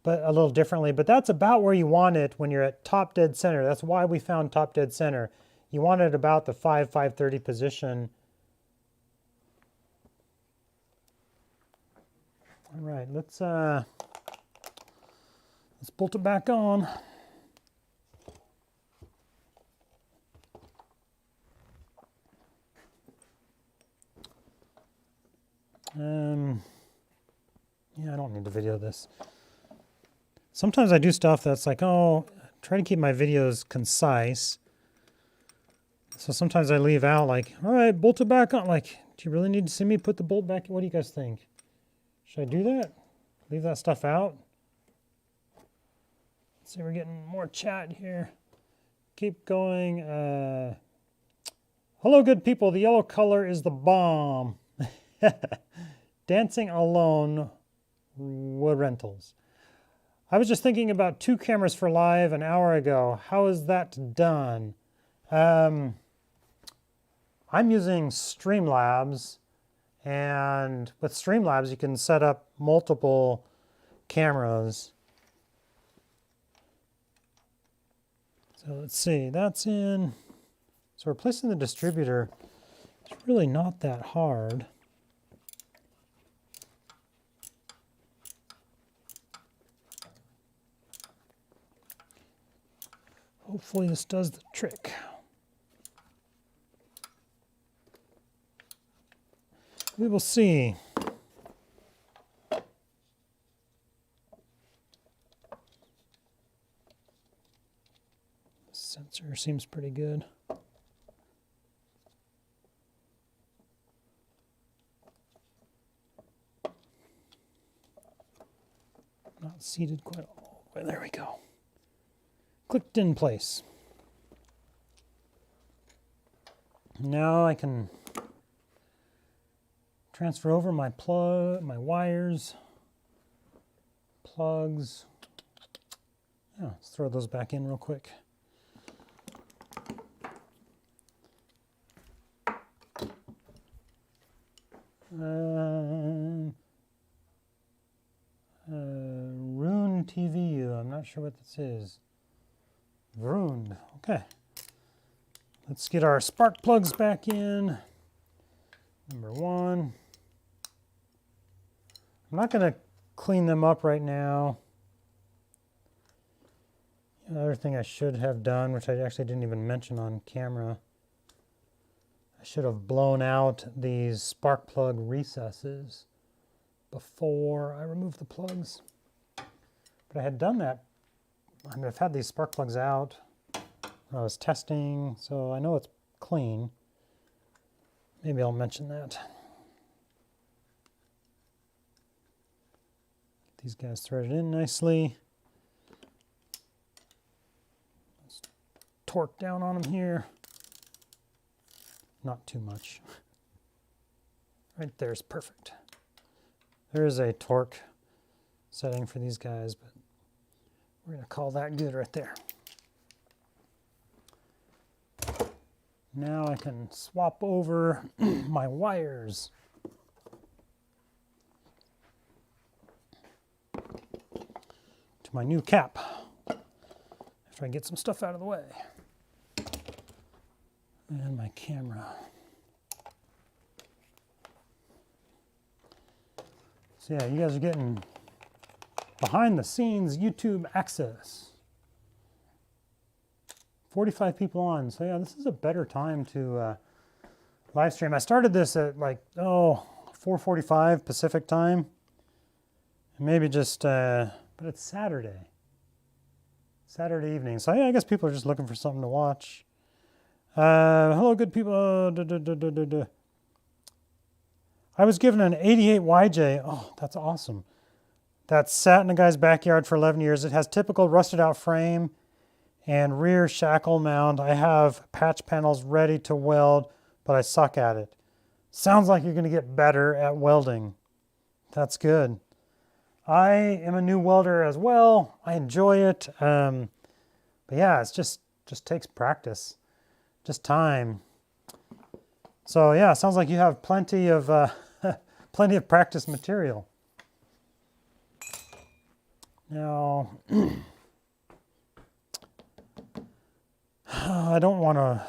Speaker 1: but a little differently. But that's about where you want it when you're at top dead center. That's why we found top dead center. You want it about the 530 position. All right, let's bolt it back on. Yeah, I don't need to video this. Sometimes I do stuff that's like, oh, try to keep my videos concise. So sometimes I leave out like, all right, bolt it back on. Like, do you really need to see me put the bolt back? What do you guys think? Should I do that? Leave that stuff out? Let's see, we're getting more chat here. Keep going. Hello, good people. The yellow color is the bomb. Dancing alone, wood rentals. I was just thinking about 2 cameras for live an hour ago. How is that done? I'm using Streamlabs, and with Streamlabs you can set up multiple cameras. So let's see, that's in. So replacing the distributor is really not that hard. Hopefully this does the trick. We will see. The sensor seems pretty good. Not seated quite all the way. There we go. Clicked in place. Now I can transfer over my wires, plugs. Yeah, let's throw those back in real quick. Rune TV. I'm not sure what this is. Vroond. Okay. Let's get our spark plugs back in. Number 1. I'm not going to clean them up right now. Another thing I should have done, which I actually didn't even mention on camera, I should have blown out these spark plug recesses before I removed the plugs. But I had done that. I mean, I've had these spark plugs out when I was testing, so I know it's clean. Maybe I'll mention that. Get these guys threaded in nicely. Let's torque down on them here. Not too much. Right there is perfect. There is a torque setting for these guys, but we're going to call that good right there. Now I can swap over my wires. To my new cap. After I get some stuff out of the way. And my camera. So yeah, you guys are getting behind the scenes YouTube access. 45 people on. So yeah, this is a better time to live stream. I started this at like, 4:45 Pacific time. And maybe just, but it's Saturday. Saturday evening. So yeah, I guess people are just looking for something to watch. Hello, good people. I was given an 88 YJ. Oh, that's awesome. That sat in a guy's backyard for 11 years. It has typical rusted out frame and rear shackle mount. I have patch panels ready to weld, but I suck at it. Sounds like you're going to get better at welding. That's good. I am a new welder as well. I enjoy it. But yeah, it's just takes practice, just time. So yeah, sounds like you have plenty of practice material. Now, I don't want to,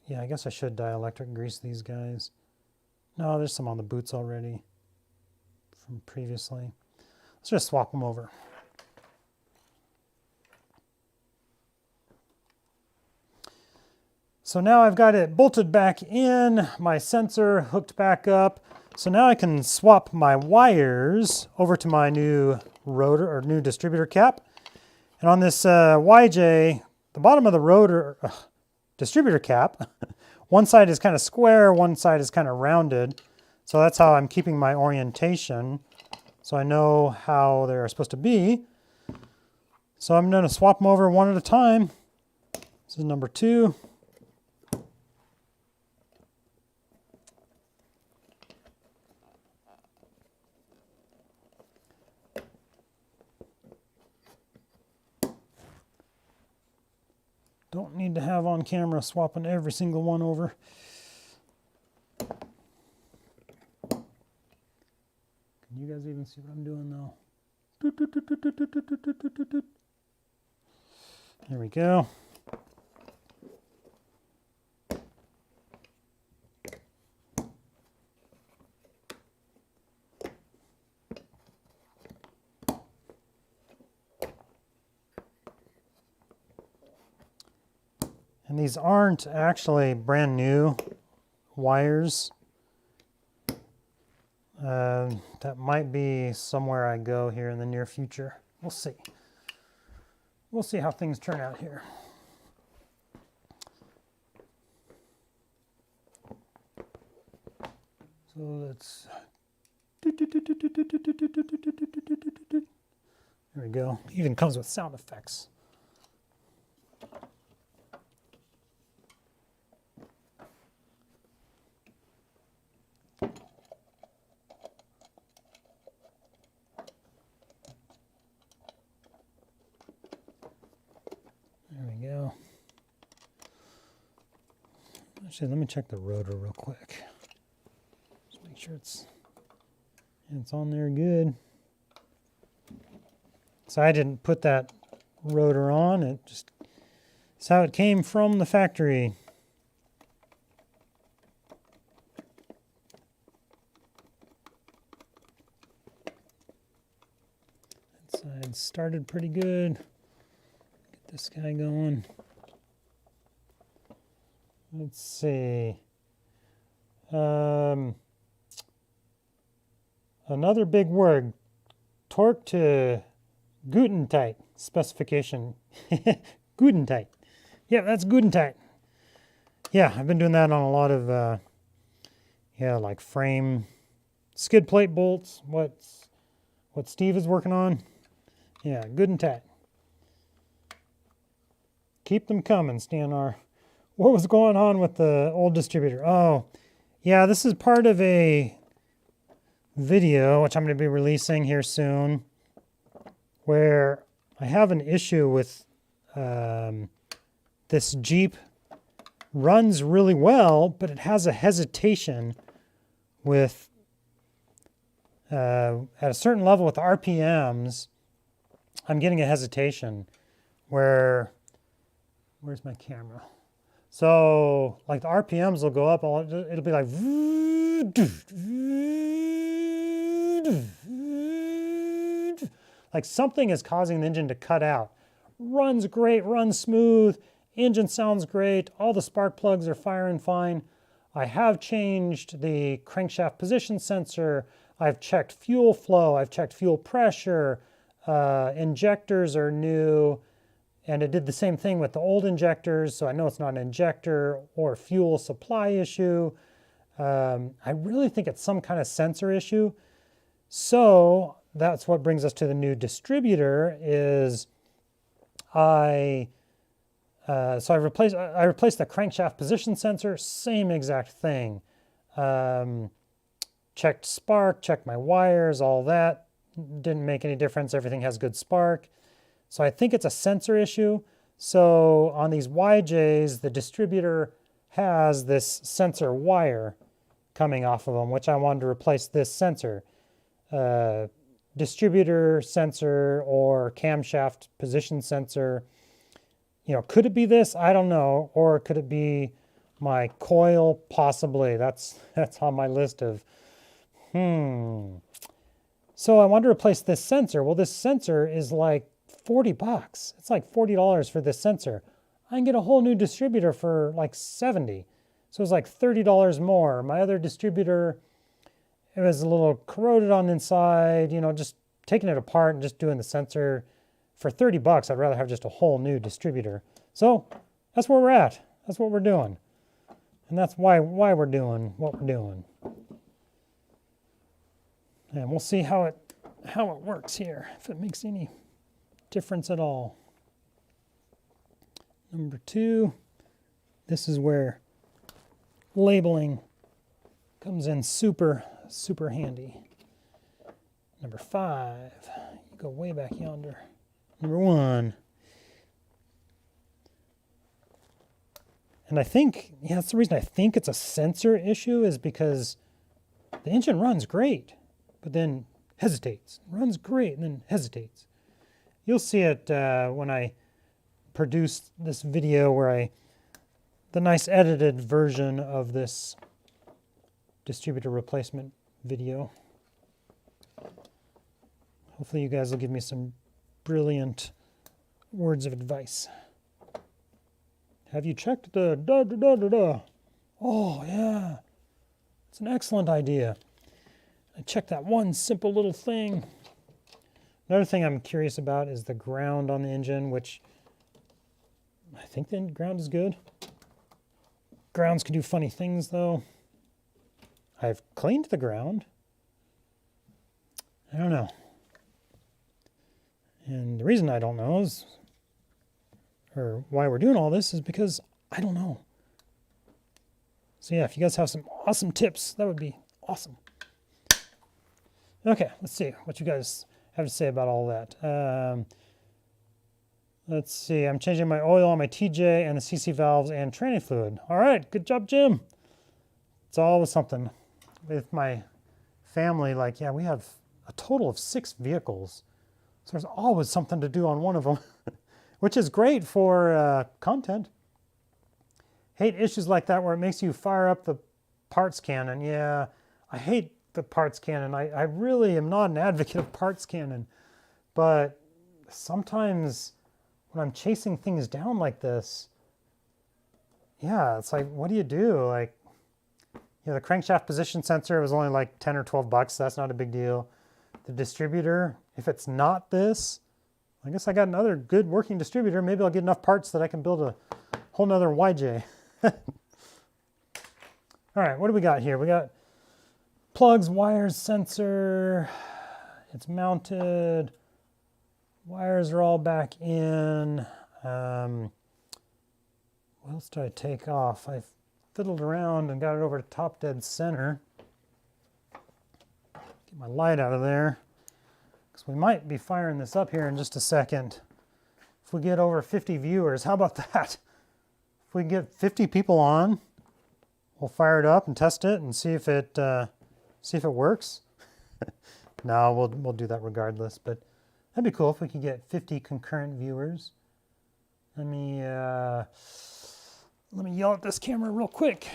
Speaker 1: yeah, I guess I should dielectric grease these guys. No, there's some on the boots already from previously. Let's just swap them over. So now I've got it bolted back in, my sensor hooked back up. So now I can swap my wires over to my new rotor or new distributor cap. And on this YJ, the bottom of the rotor distributor cap, one side is kind of square, one side is kind of rounded. So that's how I'm keeping my orientation. So I know how they're supposed to be. So I'm going to swap them over one at a time. This is number 2. Don't need to have on camera swapping every single one over. Can you guys even see what I'm doing though? There we go. And these aren't actually brand new wires. That might be somewhere I go here in the near future. We'll see. We'll see how things turn out here. So let's... There we go. Even comes with sound effects. There we go. Actually, let me check the rotor real quick. Just make sure it's on there good. So I didn't put that rotor on. It's how it came from the factory. That side started pretty good. Get this guy going. Let's see. Another big word. Torque to Gutentight specification. Gutentight. Yeah, that's Gutentight. Yeah, I've been doing that on a lot of, like frame skid plate bolts. What Steve is working on. Yeah, Gutentight. Keep them coming, Stanar. What was going on with the old distributor? Oh, yeah, this is part of the video, which I'm going to be releasing here soon, where I have an issue with this Jeep. Runs really well, but it has a hesitation with at a certain level with the RPMs. I'm getting a hesitation where, where's my camera? So like the RPMs will go up, it'll be like, like something is causing the engine to cut out. Runs great, runs smooth, engine sounds great, all the spark plugs are firing fine. I have changed the crankshaft position sensor, I've checked fuel flow, I've checked fuel pressure, injectors are new, and it did the same thing with the old injectors, so I know it's not an injector or fuel supply issue. I really think it's some kind of sensor issue. So that's what brings us to the new distributor is I replaced the crankshaft position sensor, same exact thing. Checked spark, checked my wires, all that. Didn't make any difference. Everything has good spark. So I think it's a sensor issue. So on these YJs, the distributor has this sensor wire coming off of them, which I wanted to replace this sensor. Distributor sensor or camshaft position sensor. You know, could it be this? I don't know. Or could it be my coil? Possibly. That's on my list of, So I wanted to replace this sensor. Well, this sensor is like $40. It's like $40 for this sensor. I can get a whole new distributor for like $70. So it's like $30 more. My other distributor, it was a little corroded on the inside, you know, just taking it apart and just doing the sensor. For $30, I'd rather have just a whole new distributor. So that's where we're at. That's what we're doing. And that's why we're doing what we're doing. And we'll see how it works here, if it makes any difference at all. Number 2, this is where labeling comes in super, super handy. Number 5, you go way back yonder. Number 1. And I think, yeah, that's the reason I think it's a sensor issue is because the engine runs great, but then hesitates. Runs great and then hesitates. You'll see it when I produce this video where the nice edited version of this distributor replacement video. Hopefully you guys will give me some brilliant words of advice. Have you checked the da-da-da-da-da? Oh, yeah. It's an excellent idea. I checked that one simple little thing. Another thing I'm curious about is the ground on the engine, which I think the ground is good. Grounds can do funny things, though. I've cleaned the ground. I don't know. And the reason I don't know is, or why we're doing all this is because I don't know. So yeah, if you guys have some awesome tips, that would be awesome. Okay, let's see what you guys have to say about all that. Let's see, I'm changing my oil on my TJ and the CC valves and tranny fluid. All right, good job, Jim. It's always something. With my family, like, yeah, we have a total of 6 vehicles. So there's always something to do on one of them, which is great for content. Hate issues like that where it makes you fire up the parts cannon. Yeah, I hate the parts cannon. I really am not an advocate of parts cannon, but sometimes when I'm chasing things down like this, yeah, it's like, what do you do? Like, you know, the crankshaft position sensor was only like 10 or 12 bucks. So that's not a big deal. The distributor, if it's not this, I guess I got another good working distributor. Maybe I'll get enough parts that I can build a whole nother YJ. All right, what do we got here? We got plugs, wires, sensor. It's mounted. Wires are all back in. What else did I take off? I fiddled around and got it over to top dead center. Get my light out of there, because we might be firing this up here in just a second. If we get over 50 viewers, how about that? If we get 50 people on, we'll fire it up and test it and see if it works. No, we'll do that regardless, but that'd be cool if we could get 50 concurrent viewers. Let me yell at this camera real quick.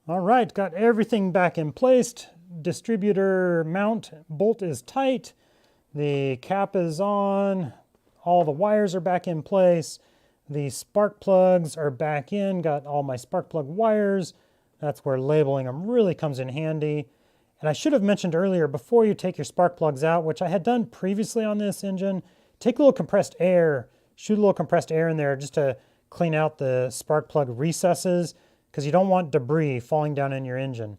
Speaker 1: All right, got everything back in place. Distributor mount bolt is tight. The cap is on. All the wires are back in place. The spark plugs are back in. Got all my spark plug wires. That's where labeling them really comes in handy. And I should have mentioned earlier, before you take your spark plugs out, which I had done previously on this engine, take a little compressed air, shoot a little compressed air in there just to clean out the spark plug recesses, because you don't want debris falling down in your engine.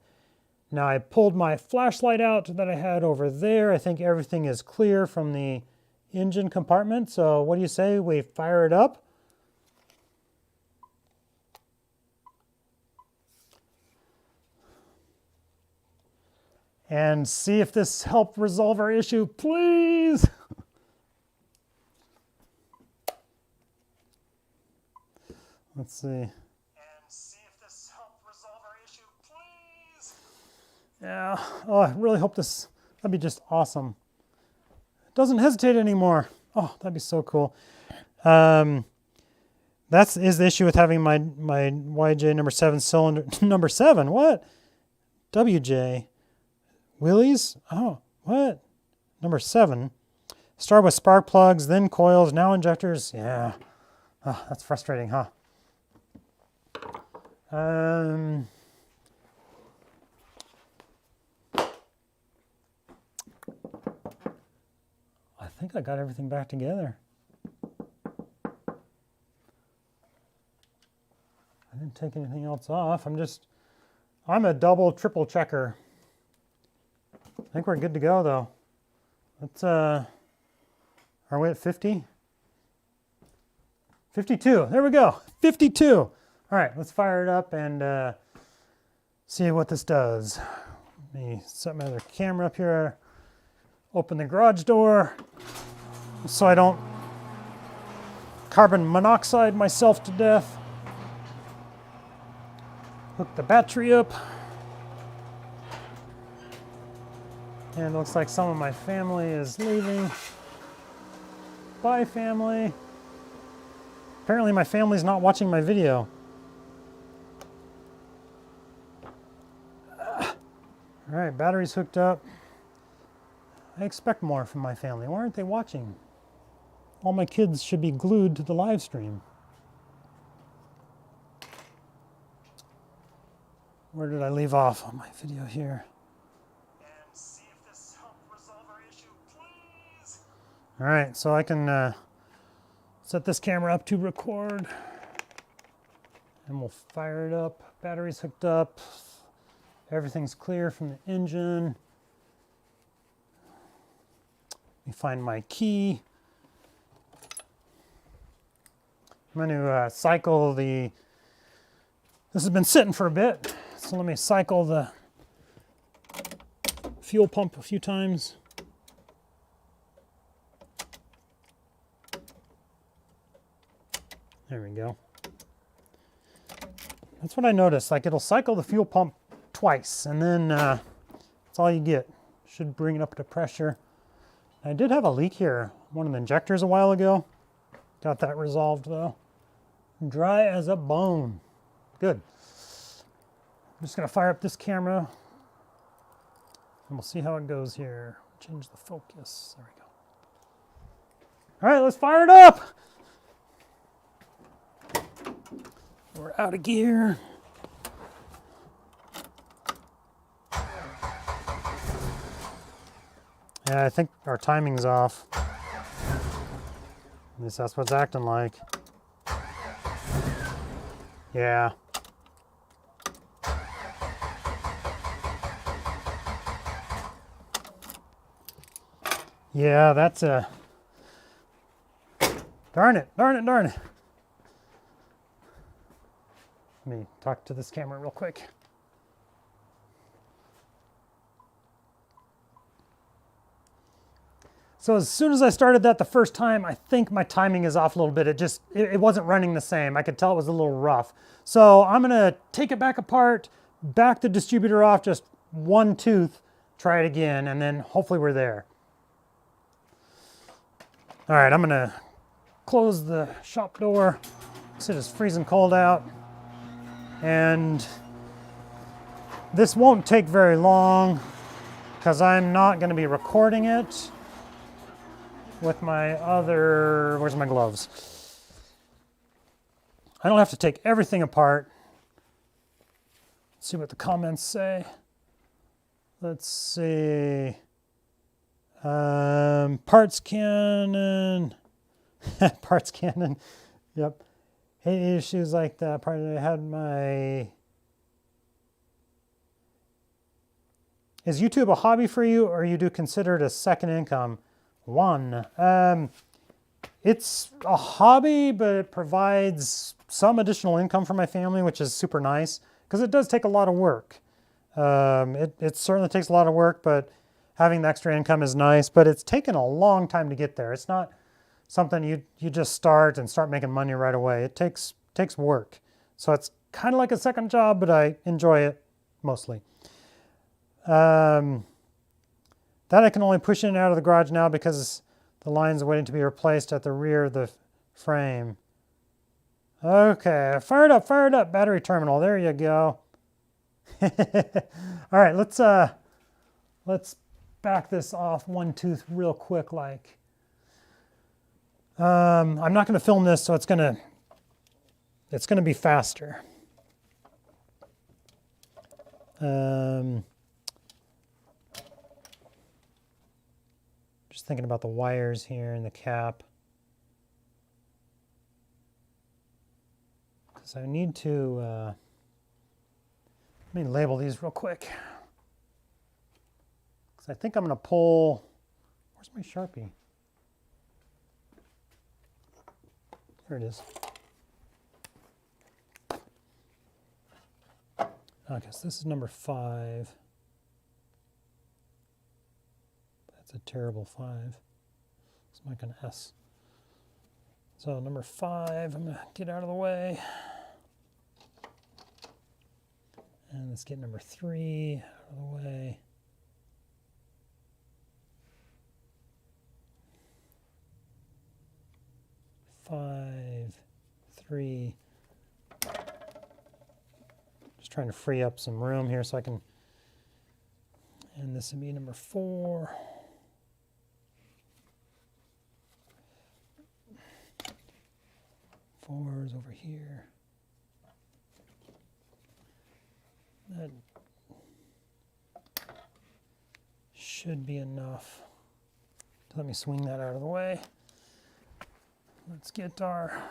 Speaker 1: Now I pulled my flashlight out that I had over there. I think everything is clear from the engine compartment. So what do you say we fire it up? And see if this helped resolve our issue, please. Let's see. And see if this helped resolve our issue, please. Yeah, oh, I really hope that'd be just awesome. It doesn't hesitate anymore. Oh, that'd be so cool. That is the issue with having my YJ number 7 cylinder, number 7, what? WJ. Wheelies? Oh, what? Number 7. Start with spark plugs, then coils, now injectors. Yeah. Oh, that's frustrating, huh? I think I got everything back together. I didn't take anything else off. I'm a double, triple checker. I think we're good to go though. Let's, are we at 50? 52, there we go, 52. All right, let's fire it up and see what this does. Let me set my other camera up here. Open the garage door so I don't carbon monoxide myself to death. Hook the battery up. And it looks like some of my family is leaving. Bye, family. Apparently my family's not watching my video. All right, battery's hooked up. I expect more from my family. Why aren't they watching? All my kids should be glued to the live stream. Where did I leave off on my video here? And see if this helped resolve our issue, please. All right, so I can set this camera up to record. And we'll fire it up. Battery's hooked up. Everything's clear from the engine. Let me find my key. I'm going to cycle the... This has been sitting for a bit, so let me cycle the fuel pump a few times. There we go. That's what I noticed, like it'll cycle the fuel pump twice, and then that's all you get. Should bring it up to pressure. I did have a leak here, one of the injectors a while ago. Got that resolved though. Dry as a bone. Good. I'm just gonna fire up this camera and we'll see how it goes here. Change the focus, there we go. All right, let's fire it up. We're out of gear. Yeah, I think our timing's off. At least that's what it's acting like. Yeah. Yeah, that's a... Darn it, darn it, darn it. Let me talk to this camera real quick. So as soon as I started that the first time, I think my timing is off a little bit. It wasn't running the same. I could tell it was a little rough. So I'm gonna take it back apart, back the distributor off just one tooth, try it again, and then hopefully we're there. All right, I'm gonna close the shop door. It is freezing cold out. And this won't take very long because I'm not gonna be recording it with my other, where's my gloves? I don't have to take everything apart. Let's see what the comments say. Let's see. Parts cannon. Parts cannon. Yep. Hate issues like that. Part I had my. Is YouTube a hobby for you, or you do consider it a second income? One. It's a hobby, but it provides some additional income for my family, which is super nice because it does take a lot of work. It certainly takes a lot of work, but having the extra income is nice. But it's taken a long time to get there. It's not something you just start making money right away. It takes work. So it's kind of like a second job, but I enjoy it mostly. That I can only push in and out of the garage now because the line's waiting to be replaced at the rear of the frame. Okay, fire it up, battery terminal. There you go. All right, let's back this off one tooth real quick. Like, I'm not going to film this, so it's gonna be faster. Just thinking about the wires here and the cap. Because I need to, let me label these real quick. Because I think I'm going to pull, where's my Sharpie? There it is. Okay, so this is number 5. That's a terrible 5. Let's make an S. So number 5, I'm gonna get out of the way. And let's get number 3 out of the way. Five, 3. Just trying to free up some room here so I can, and this would be number 4. Four is over here. That should be enough. Let me swing that out of the way. Let's get our,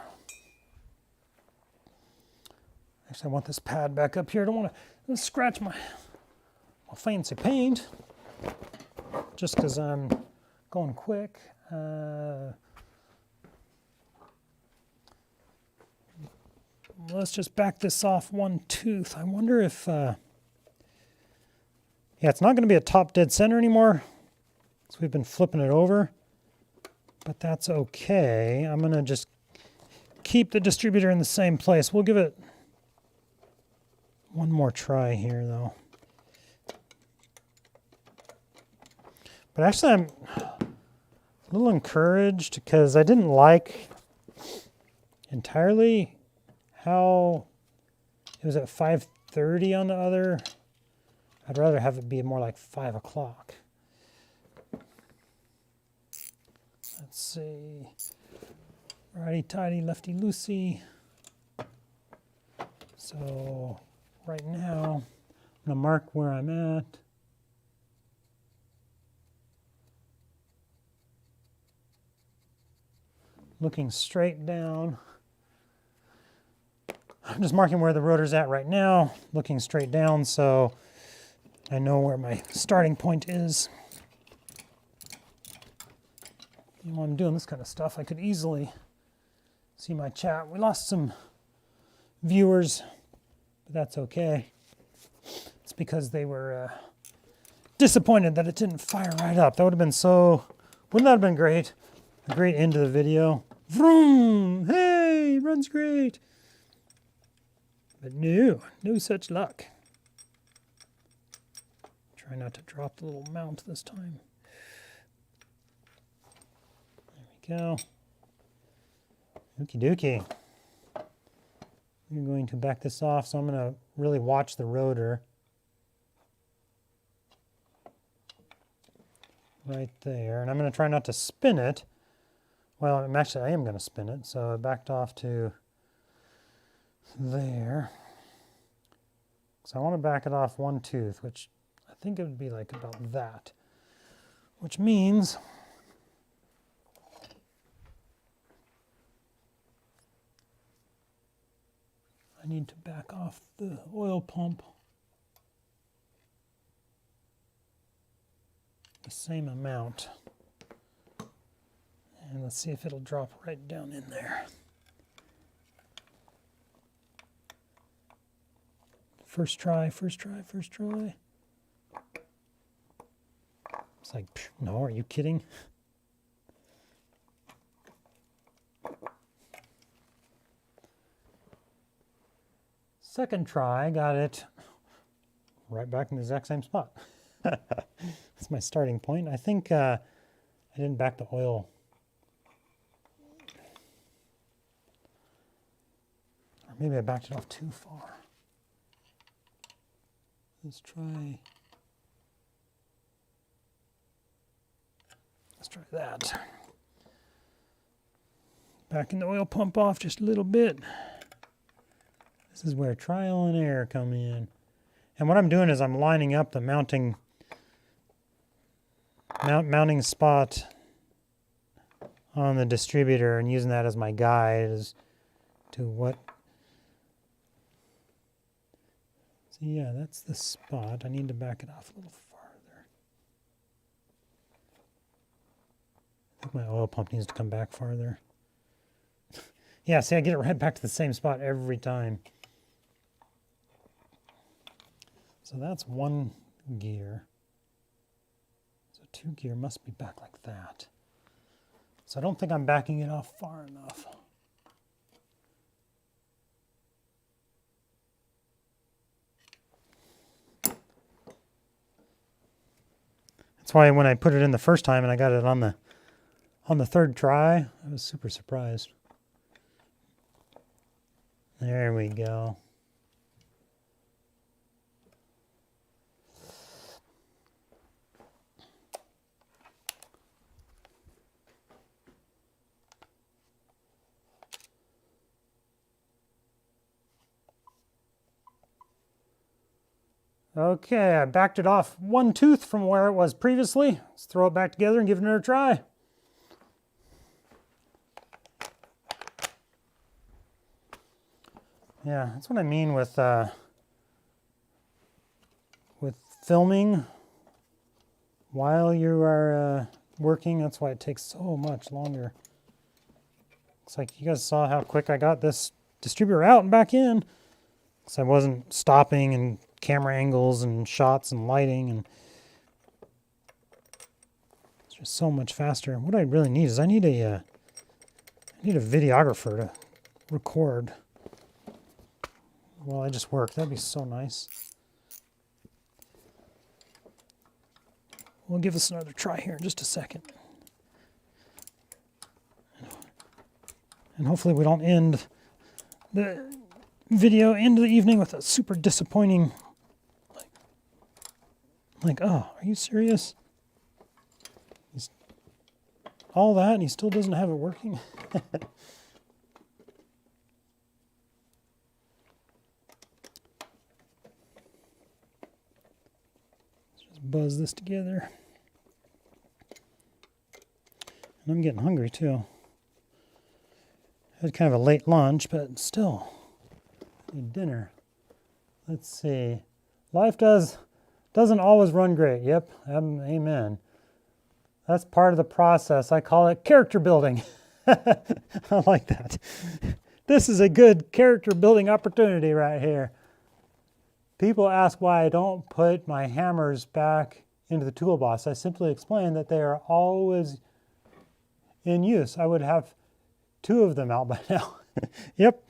Speaker 1: actually I want this pad back up here. I don't want to scratch my fancy paint just because I'm going quick. Let's just back this off one tooth. I wonder if, yeah, it's not going to be a top dead center anymore. So we've been flipping it over, but that's okay. I'm going to just keep the distributor in the same place. We'll give it one more try here though. But actually I'm a little encouraged because I didn't like entirely how it was at 5:30 on the other. I'd rather have it be more like 5 o'clock. Let's see. Righty-tighty, lefty-loosey. So right now, I'm going to mark where I'm at. Looking straight down. I'm just marking where the rotor's at right now, looking straight down so I know where my starting point is. And while I'm doing this kind of stuff, I could easily see my chat. We lost some viewers but that's okay. It's because they were disappointed that it didn't fire right up. That would have been wouldn't that have been great? A great end to the video. Vroom! Hey, runs great. But no such luck. Try not to drop the little mount this time. There we go. Okie dokie. I'm going to back this off, so I'm going to really watch the rotor. Right there. And I'm going to try not to spin it. Well, I am going to spin it, so I backed off to there. So I want to back it off one tooth, which I think it would be like about that. Which means I need to back off the oil pump the same amount. And let's see if it'll drop right down in there. First try. It's like, no, are you kidding? Second try, got it right back in the exact same spot. That's my starting point. I think I didn't back the oil. Or maybe I backed it off too far. Let's try that. Backing the oil pump off just a little bit. This is where trial and error come in. And what I'm doing is I'm lining up the mounting spot on the distributor and using that as my guide as to what. So yeah, that's the spot. I need to back it off a little farther. I think my oil pump needs to come back farther. Yeah, see, I get it right back to the same spot every time. So that's one gear. So 2 gear must be back like that. So I don't think I'm backing it off far enough. That's why when I put it in the first time and I got it on the third try, I was super surprised. There we go. Okay, I backed it off one tooth from where it was previously. Let's throw it back together and give it another try. Yeah, that's what I mean with filming while you are working. That's why it takes so much longer. It's like you guys saw how quick I got this distributor out and back in. So I wasn't stopping and camera angles and shots and lighting, and it's just so much faster. What I really need is I need a videographer to record while I just work. That'd be so nice. We'll give this another try here in just a second. And hopefully we don't end the video into the evening with a super disappointing, like, oh, are you serious? He's all that and he still doesn't have it working? Buzz this together. And I'm getting hungry too. Had kind of a late lunch, but still, I need dinner. Let's see. Life doesn't always run great. Yep, amen. That's part of the process. I call it character building. I like that. This is a good character building opportunity right here. People ask why I don't put my hammers back into the toolbox. I simply explain that they are always in use. I would have 2 of them out by now. Yep.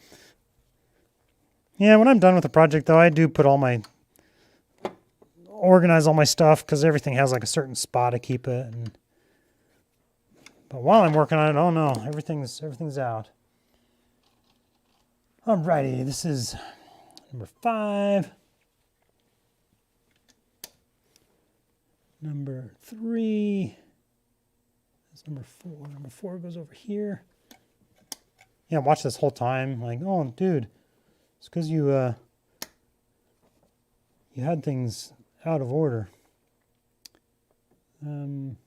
Speaker 1: Yeah, when I'm done with the project though, I do put organize all my stuff because everything has like a certain spot to keep it. But while I'm working on it, oh no, everything's out. Alrighty, this is number 5. Number 3. That's number 4. Number 4 goes over here. Yeah, watch this whole time. Like, oh, dude, it's because you had things out of order. There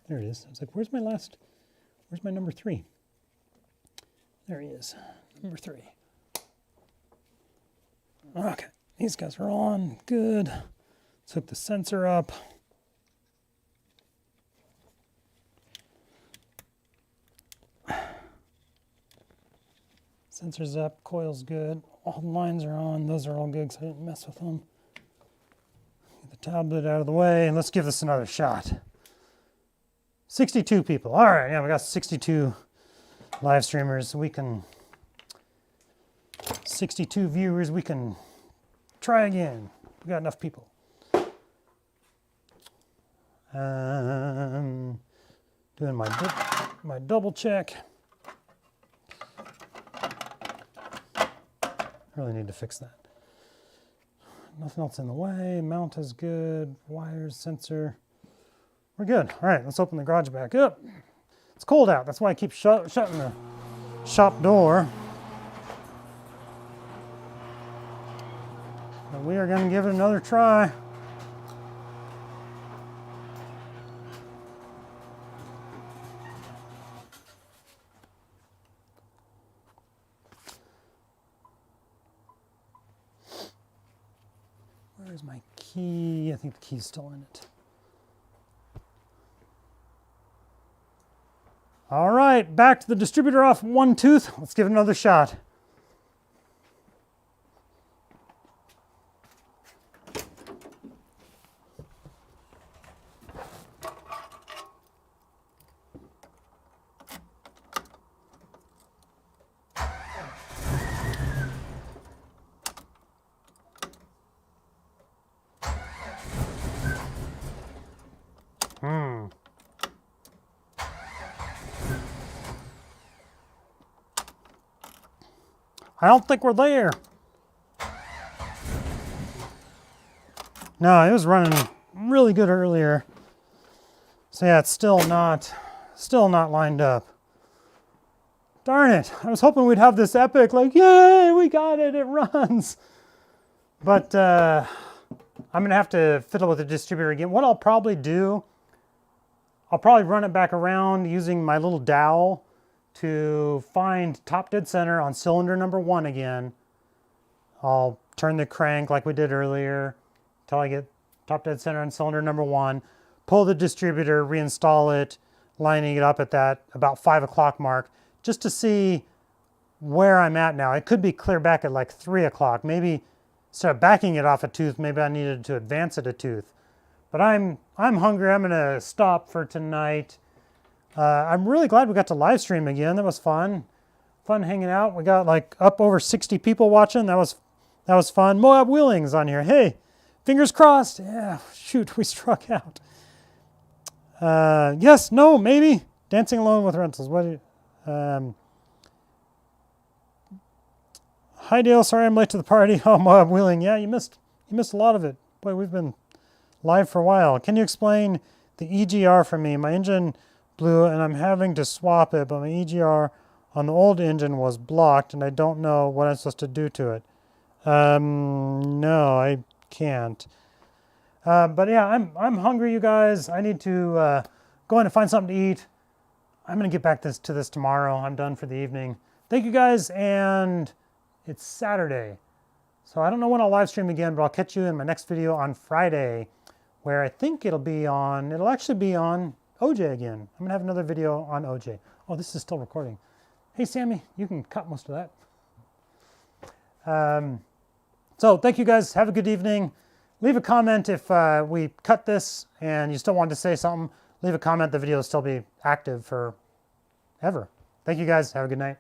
Speaker 1: it is. I was like, where's my number 3? There he is, number 3. Okay, these guys are on, good. Let's hook the sensor up. Sensor's up, coil's good, all the lines are on, those are all good because I didn't mess with them. Get the tablet out of the way, and let's give this another shot. 62 people, all right, yeah, we got 62 live streamers, so we can, 62 viewers, we can try again. We got enough people. Doing my double check. Really need to fix that. Nothing else in the way. Mount is good. Wires, sensor. We're good. All right, let's open the garage back up. It's cold out. That's why I keep shutting the shop door. But we are going to give it another try. Where's my key? I think the key's still in it. All right, back to the distributor off one tooth. Let's give it another shot. I don't think we're there. No, it was running really good earlier. So yeah, it's still not lined up. Darn it. I was hoping we'd have this epic, like, yay, we got it, it runs. But I'm gonna have to fiddle with the distributor again. What I'll probably do, I'll probably run it back around using my little dowel to find top dead center on cylinder number 1 again. I'll turn the crank like we did earlier until I get top dead center on cylinder number 1, pull the distributor, reinstall it, lining it up at that about 5 o'clock mark, just to see where I'm at now. It could be clear back at like 3 o'clock. Maybe instead of backing it off a tooth, maybe I needed to advance it a tooth. But I'm hungry. I'm gonna stop for tonight. I'm really glad we got to live stream again. That was fun. Fun hanging out. We got like up over 60 people watching. That was fun. Moab Wheeling's on here. Hey, fingers crossed. Yeah, shoot, we struck out. Yes, no, maybe. Dancing Alone with Rentals. What? Hi Dale, sorry I'm late to the party. Oh, Moab Wheeling. Yeah, you missed a lot of it. Boy, we've been live for a while. Can you explain the EGR for me? My engine blew and I'm having to swap it, but my EGR on the old engine was blocked and I don't know what I'm supposed to do to it. No, I can't. But yeah, I'm hungry, you guys. I need to go in and find something to eat. I'm gonna get back to this tomorrow. I'm done for the evening. Thank you guys, and it's Saturday. So I don't know when I'll live stream again, but I'll catch you in my next video on Friday, where I think it'll actually be on OJ again. I'm gonna have another video on OJ. Oh, this is still recording. Hey, Sammy, you can cut most of that. So thank you guys. Have a good evening. Leave a comment if we cut this and you still want to say something. Leave a comment. The video will still be active for ever. Thank you guys. Have a good night.